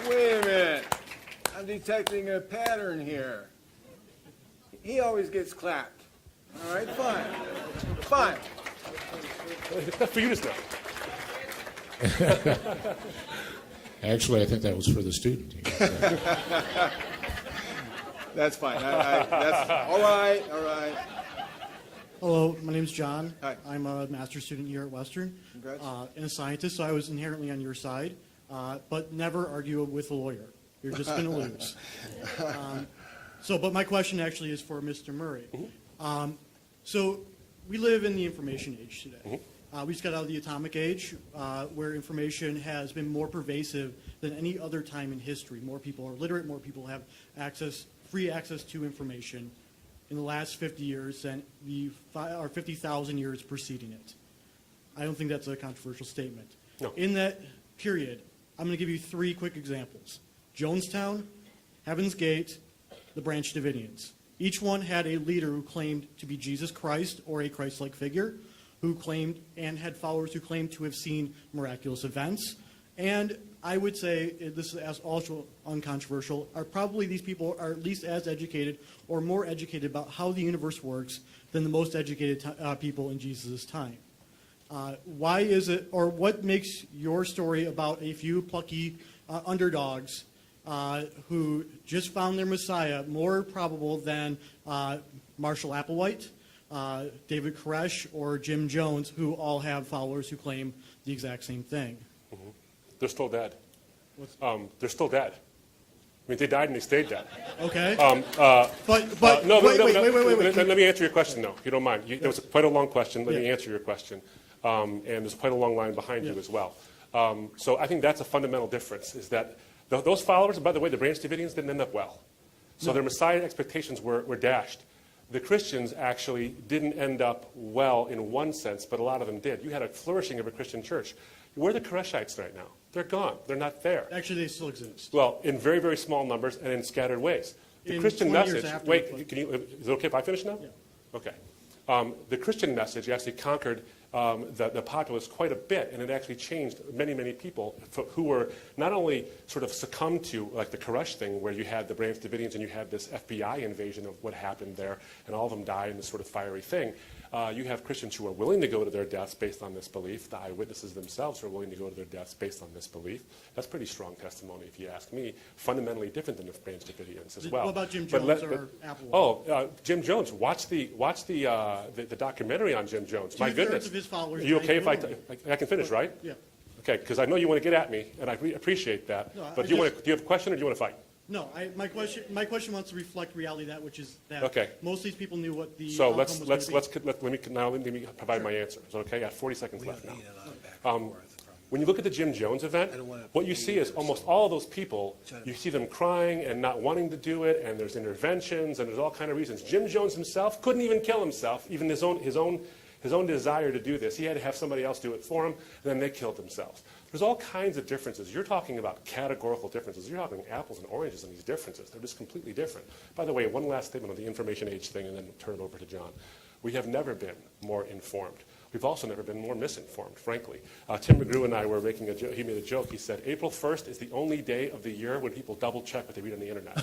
Wait a minute. I'm detecting a pattern here. He always gets clapped. All right, fine. Fine. That's for you to know. Actually, I think that was for the student. That's fine. That's all right. All right. Hello, my name's John. Hi. I'm a master's student here at Western. Congrats. And a scientist, so I was inherently on your side, but never argue with a lawyer. You're just going to lose. But my question actually is for Mr. Murray. Mm-hmm. So we live in the information age today. We just got out of the atomic age, where information has been more pervasive than any other time in history. More people are literate, more people have free access to information in the last 50 years than the 50,000 years preceding it. I don't think that's a controversial statement. No. In that period, I'm going to give you 3 quick examples. Jonestown, Heaven's Gate, the Branch Davidians. Each one had a leader who claimed to be Jesus Christ or a Christ-like figure, who claimed and had followers who claimed to have seen miraculous events. And I would say, this is also uncontroversial, probably these people are at least as educated or more educated about how the universe works than the most educated people in Jesus' time. Why is it, or what makes your story about a few plucky underdogs who just found their Messiah more probable than Marshall Applewhite, David Koresh, or Jim Jones, who all have followers who claim the exact same thing? They're still dead. They're still dead. I mean, they died and they stayed dead. Okay. But no, wait. Let me answer your question, though, if you don't mind. There was quite a long question. Let me answer your question. And there's quite a long line behind you as well. So I think that's a fundamental difference, is that those followers, and by the way, the Branch Davidians didn't end up well. So their Messiah expectations were dashed. The Christians actually didn't end up well in one sense, but a lot of them did. You had a flourishing of a Christian church. Where are the Koreshites right now? They're gone. They're not there. Actually, they still exist. Well, in very, very small numbers and in scattered ways. The Christian 20 years message, after wait, the is it okay if I finish now? Yeah. Okay. The Christian message actually conquered the populace quite a bit, and it actually changed many, many people who were not only sort of succumbed to, like the Koresh thing, where you had the Branch Davidians and you had this FBI invasion of what happened there, and all of them died in this sort of fiery thing. You have Christians who are willing to go to their deaths based on this belief. The eyewitnesses themselves are willing to go to their deaths based on this belief. That's pretty strong testimony, if you ask me. Fundamentally different than the Branch Davidians as well. What about Jim Jones or Applewhite? Jim Jones. Watch the documentary on Jim Jones. My 2/3 goodness. of his followers Are you okay if I died can finish, right? Yeah. Okay, because I know you want to get at me, and I appreciate that. No, but I do you just- have a question, or do you want to fight? No, my question wants to reflect reality, that which is that Okay. most of these people knew what the So outcome let's was let going me provide my answer. Is that okay? I have 40 seconds left now. Need a lot of back and forth from- When you look at the Jim Jones event, I don't wanna what you see is almost all of those people, you see them crying and not wanting to do it, and there's interventions, and there's all kind of reasons. Jim Jones himself couldn't even kill himself, even his own desire to do this. He had to have somebody else do it for him, and then they killed themselves. There's all kinds of differences. You're talking about categorical differences. You're talking apples and oranges in these differences. They're just completely different. By the way, one last statement on the information age thing, and then turn it over to John. We have never been more informed. We've also never been more misinformed, frankly. Tim McGrew and I were making a joke. He made a joke. He said, April 1st is the only day of the year when people double check what they read on the internet.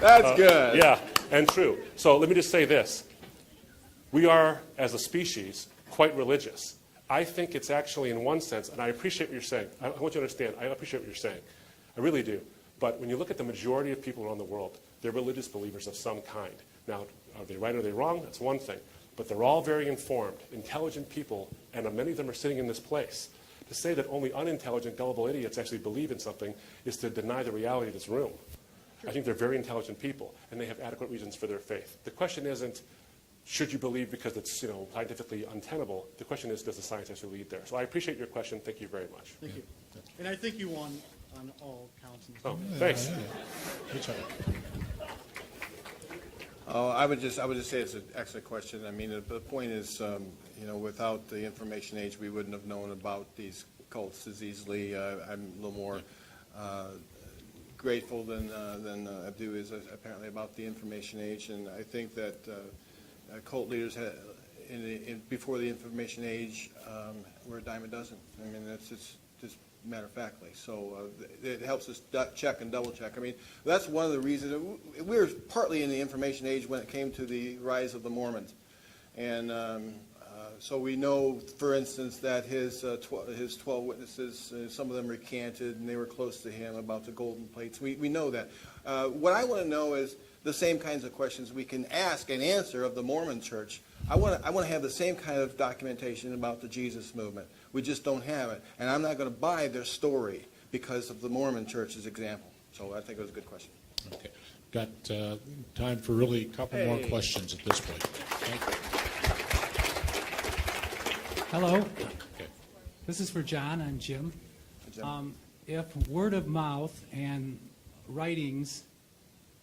That's good. Yeah, and true. So let me just say this. We are, as a species, quite religious. I think it's actually, in one sense, and I appreciate what you're saying. I want you to understand, I appreciate what you're saying. I really do. But when you look at the majority of people around the world, they're religious believers of some kind. Now, are they right or are they wrong? That's one thing. But they're all very informed, intelligent people, and many of them are sitting in this place. To say that only unintelligent, gullible idiots actually believe in something is to deny the reality of this room. I think they're very intelligent people, and they have adequate reasons for their faith. The question isn't, should you believe because it's scientifically untenable? The question is, does the science actually lead there? So I appreciate your question. Thank you very much. Thank you. And I think you won on all counts. Oh, thanks. Good job. Oh, I would just say it's an excellent question. I mean, the point is, without the information age, we wouldn't have known about these cults as easily. I'm a little more grateful than Abdu is apparently about the information age, and I think that cult leaders had, before the information age were a dime a dozen. I mean, that's just matter-of-factly. So it helps us check and double-check. I mean, that's one of the reasons. We were partly in the information age when it came to the rise of the Mormons. And so we know, for instance, that his 12 witnesses, some of them recanted, and they were close to him about the golden plates. We know that. What I want to know is the same kinds of questions we can ask and answer of the Mormon Church. I want to have the same kind of documentation about the Jesus movement. We just don't have it. And I'm not going to buy their story because of the Mormon Church's example. So I think it was a good question. Okay. Got time for really a couple more Hey. questions at this point. Thank you. Hello, Okay. this is for John. I'm Jim. Jim. If word of mouth and writings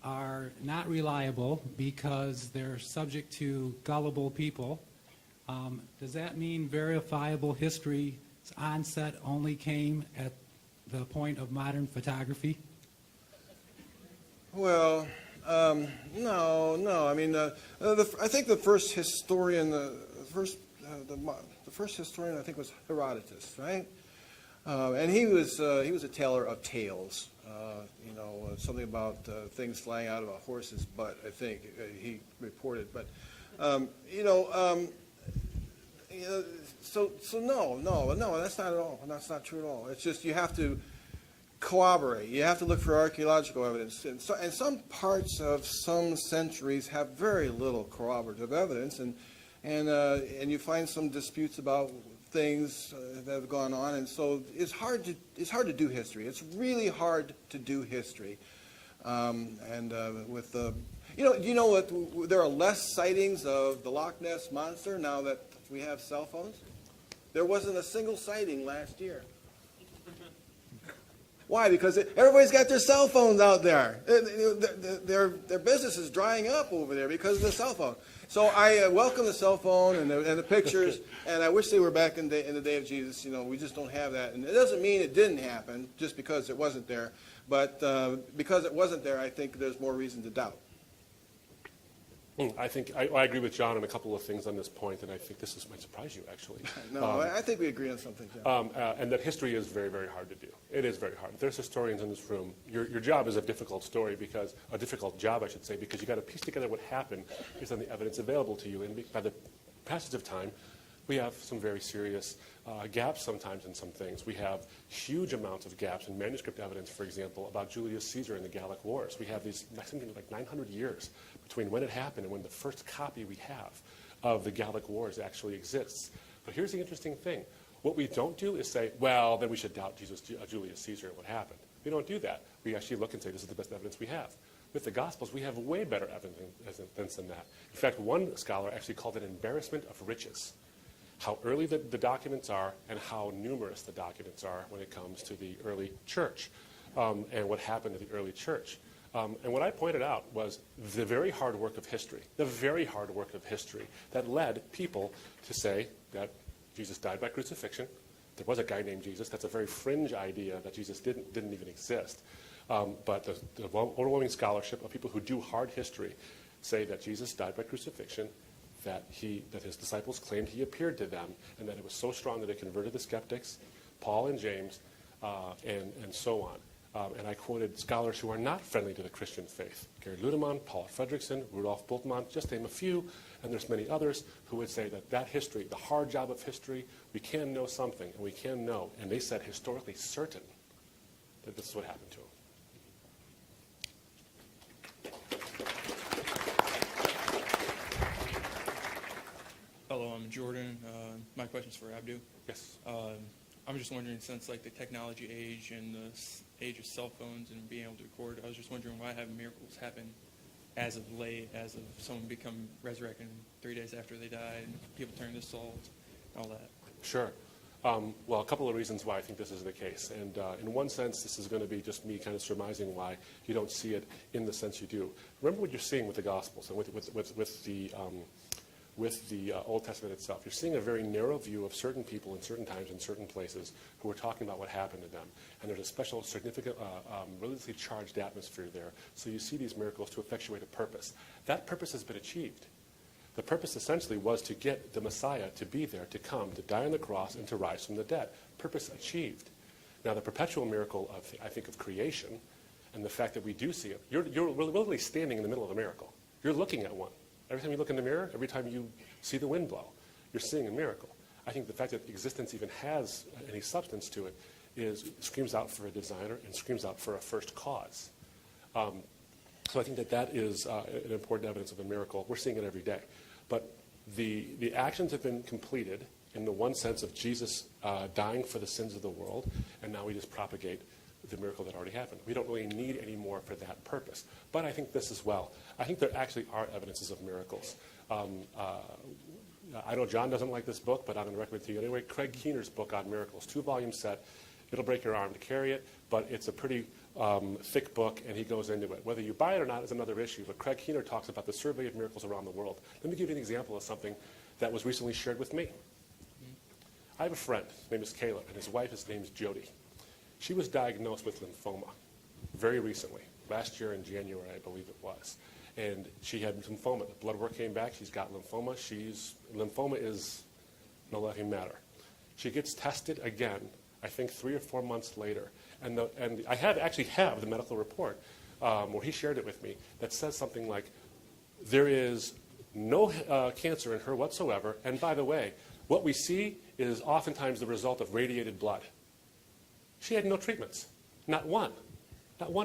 are not reliable because they're subject to gullible people, does that mean verifiable history's onset only came at the point of modern photography? Well, no. I mean, I think the first historian, the first historian, I think, was Herodotus, right? And he was a teller of tales. Something about things flying out of a horse's butt. I think he reported, but So no, that's not at all. That's not true at all. It's just you have to corroborate. You have to look for archaeological evidence, and some parts of some centuries have very little corroborative evidence, and you find some disputes about things that have gone on, and so it's hard to do history. It's really hard to do history, with the. Do you know what? There are less sightings of the Loch Ness Monster now that we have cell phones. There wasn't a single sighting last year. Why? Because everybody's got their cell phones out there. Their business is drying up over there because of the cell phone. So I welcome the cell phone and the pictures, and I wish they were back in the day of Jesus. We just don't have that. And it doesn't mean it didn't happen just because it wasn't there. But because it wasn't there, I think there's more reason to doubt. I think I agree with John on a couple of things on this point, and I think this might surprise you, actually. No, I think we agree on something, John. And that history is very, very hard to do. It is very hard. If there's historians in this room, your job is a difficult story a difficult job, I should say, because you've got to piece together what happened based on the evidence available to you. And by the passage of time, we have some very serious gaps sometimes in some things. We have huge amounts of gaps in manuscript evidence, for example, about Julius Caesar and the Gallic Wars. We have something like 900 years between when it happened and when the first copy we have of the Gallic Wars actually exists. But here's the interesting thing. What we don't do is say, well, then we should doubt Julius Caesar and what happened. We don't do that. We actually look and say, this is the best evidence we have. With the Gospels, we have way better evidence than that. In fact, one scholar actually called it embarrassment of riches. How early the documents are and how numerous the documents are when it comes to the early church and what happened to the early church. And what I pointed out was the very hard work of history, that led people to say that Jesus died by crucifixion. There was a guy named Jesus. That's a very fringe idea that Jesus didn't even exist. But the overwhelming scholarship of people who do hard history say that Jesus died by crucifixion, that his disciples claimed he appeared to them, and that it was so strong that it converted the skeptics, Paul and James, and so on. And I quoted scholars who are not friendly to the Christian faith. Gary Ludemann, Paul Fredrickson, Rudolf Bultmann, just name a few, and there's many others who would say that history, the hard job of history, we can know something, and we can know, and they said historically certain that this is what happened to him. Hello, I'm Jordan. My question's for Abdu. Yes. I'm just wondering, since the technology age and the age of cell phones and being able to record, I was just wondering why have miracles happen as of late, as of someone become resurrected 3 days after they died, and people turn to salt, all that. Sure. Well, a couple of reasons why I think this is the case. And in one sense, this is going to be just me kind of surmising why you don't see it in the sense you do. Remember what you're seeing with the Gospels and with the Old Testament itself. You're seeing a very narrow view of certain people in certain times in certain places who are talking about what happened to them. And there's a special, significant, religiously charged atmosphere there. So you see these miracles to effectuate a purpose. That purpose has been achieved. The purpose essentially was to get the Messiah to be there, to come, to die on the cross, and to rise from the dead. Purpose achieved. Now, the perpetual miracle, I think, of creation, and the fact that we do see it, you're literally standing in the middle of a miracle. You're looking at one. Every time you look in the mirror, every time you see the wind blow, you're seeing a miracle. I think the fact that existence even has any substance to it screams out for a designer and screams out for a first cause. So I think that is an important evidence of a miracle. We're seeing it every day. But the actions have been completed in the one sense of Jesus dying for the sins of the world, and now we just propagate the miracle that already happened. We don't really need any more for that purpose. But I think this as well. I think there actually are evidences of miracles. I know John doesn't like this book, but I'm going to recommend it to you anyway. Craig Keener's book on miracles, 2-volume set. It'll break your arm to carry it, but it's a pretty thick book, and he goes into it. Whether you buy it or not is another issue, but Craig Keener talks about the survey of miracles around the world. Let me give you an example of something that was recently shared with me. I have a friend, his name is Caleb, and his wife, his name is Jody. She was diagnosed with lymphoma very recently, last year in January, I believe it was. And she had lymphoma. The blood work came back. She's got lymphoma. Lymphoma is no laughing matter. She gets tested again, I think 3 or 4 months later. And I actually have the medical report where he shared it with me that says something like, there is no cancer in her whatsoever. And by the way, what we see is oftentimes the result of radiated blood. She had no treatments, not one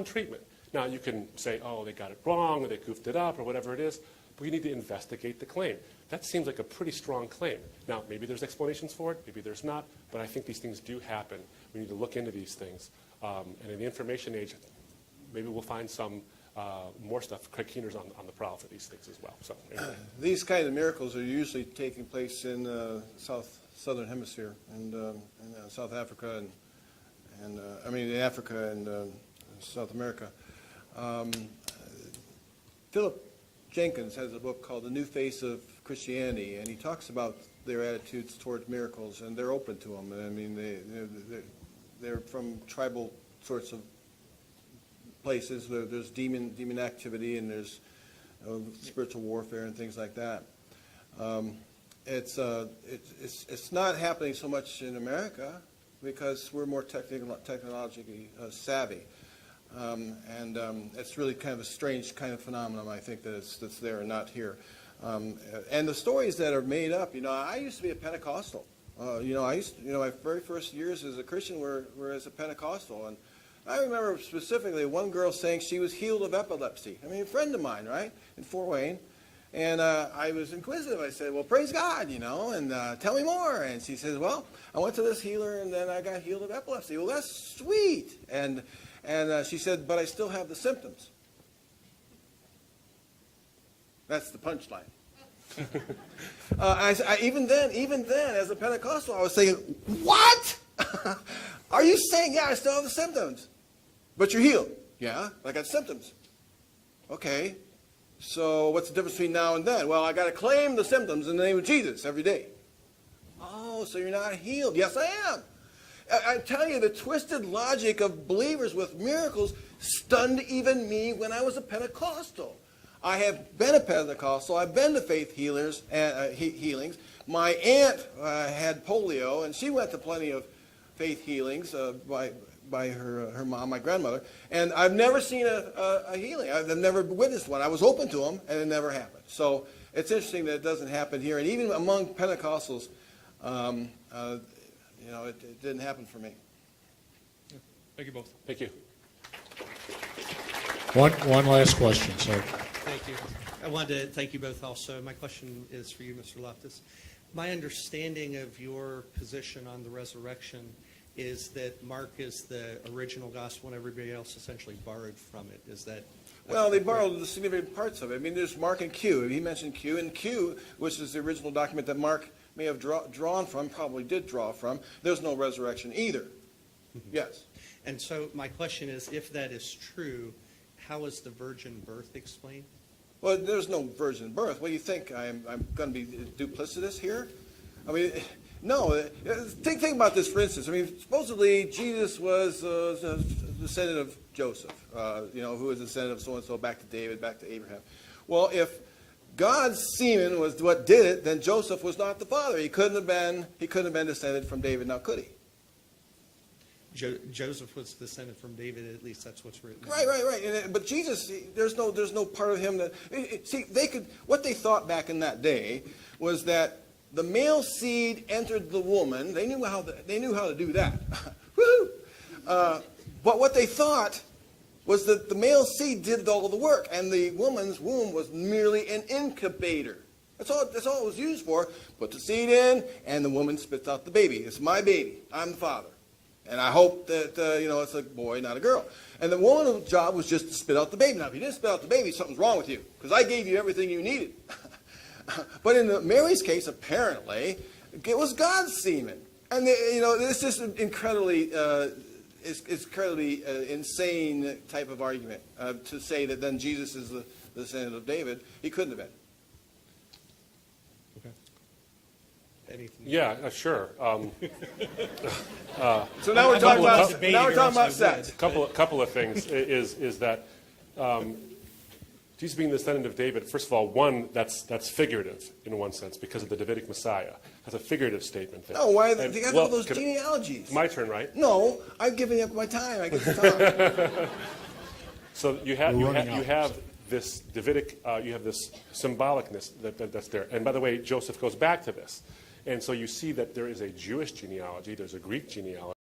treatment. Now, you can say, oh, they got it wrong, or they goofed it up, or whatever it is, but you need to investigate the claim. That seems like a pretty strong claim. Now, maybe there's explanations for it, maybe there's not, but I think these things do happen. We need to look into these things. And in the information age, maybe we'll find some more stuff. Craig Keener's on the prowl for these things as well. So, anyway. These kind of miracles are usually taking place in southern hemisphere and South Africa and in Africa and South America. Philip Jenkins has a book called The New Face of Christianity, and he talks about their attitudes towards miracles, and they're open to them. I mean, they're from tribal sorts of places. There's demon activity, and there's spiritual warfare and things like that. It's not happening so much in America because we're more technologically savvy. It's really kind of a strange kind of phenomenon, I think, that's there and not here. And the stories that are made up, I used to be a Pentecostal. My very first years as a Christian were as a Pentecostal. And I remember specifically one girl saying she was healed of epilepsy. I mean, a friend of mine, right, in Fort Wayne. And I was inquisitive. I said, well, praise God, and tell me more. And she says, well, I went to this healer, and then I got healed of epilepsy. Well, that's sweet. And she said, but I still have the symptoms. That's the punchline. Even then, as a Pentecostal, I was saying, what? Are you saying, yeah, I still have the symptoms? But you're healed. Yeah, I got symptoms. Okay, so what's the difference between now and then? Well, I got to claim the symptoms in the name of Jesus every day. Oh, so you're not healed. Yes, I am. I tell you, the twisted logic of believers with miracles stunned even me when I was a Pentecostal. I have been a Pentecostal. I've been to faith healings. My aunt had polio, and she went to plenty of faith healings by her mom, my grandmother. And I've never seen a healing. I've never witnessed one. I was open to them, and it never happened. So it's interesting that it doesn't happen here. And even among Pentecostals, it didn't happen for me. Thank you both. Thank you. One last question, sir. Thank you. I wanted to thank you both also. My question is for you, Mr. Loftus. My understanding of your position on the resurrection is that Mark is the original gospel and everybody else essentially borrowed from it. Is that? Well, they borrowed the significant parts of it. I mean, there's Mark and Q. He mentioned Q. And Q, which is the original document that Mark may have drawn from, probably did draw from, there's no resurrection either. Yes. And so my question is, if that is true, how is the virgin birth explained? Well, there's no virgin birth. What do you think? I'm going to be duplicitous here? I mean, no. Think about this, for instance. I mean, supposedly Jesus was a descendant of Joseph, who was a descendant of so-and-so, back to David, back to Abraham. Well, if God's semen was what did it, then Joseph was not the father. He couldn't have been descended from David, now could he? Joseph was descended from David, at least that's what's written. Right. But Jesus, there's no part of him that. See, what they thought back in that day was that the male seed entered the woman. They knew how to do that. Woo! But what they thought was that the male seed did all of the work, and the woman's womb was merely an incubator. That's all it was used for. Put the seed in, and the woman spits out the baby. It's my baby. I'm the father. And I hope that, it's a boy, not a girl. And the woman's job was just to spit out the baby. Now, if you didn't spit out the baby, something's wrong with you, because I gave you everything you needed. But in Mary's case, apparently, it was God's semen. And, this is incredibly, it's incredibly insane type of argument to say that then Jesus is the descendant of David. He couldn't have been. Anything? Yeah, sure. So now we're talking about sex. Couple of things is that Jesus being the descendant of David. First of all, one that's figurative in one sense because of the Davidic Messiah. That's a figurative statement there. No, why And- they got well, all those could I- genealogies? My turn, right? No, I'm giving up my time. I get to talk. So you have We're running out. this Davidic, you have this symbolicness that's there. And by the way, Joseph goes back to this. And so you see that there is a Jewish genealogy, there's a Greek genealogy.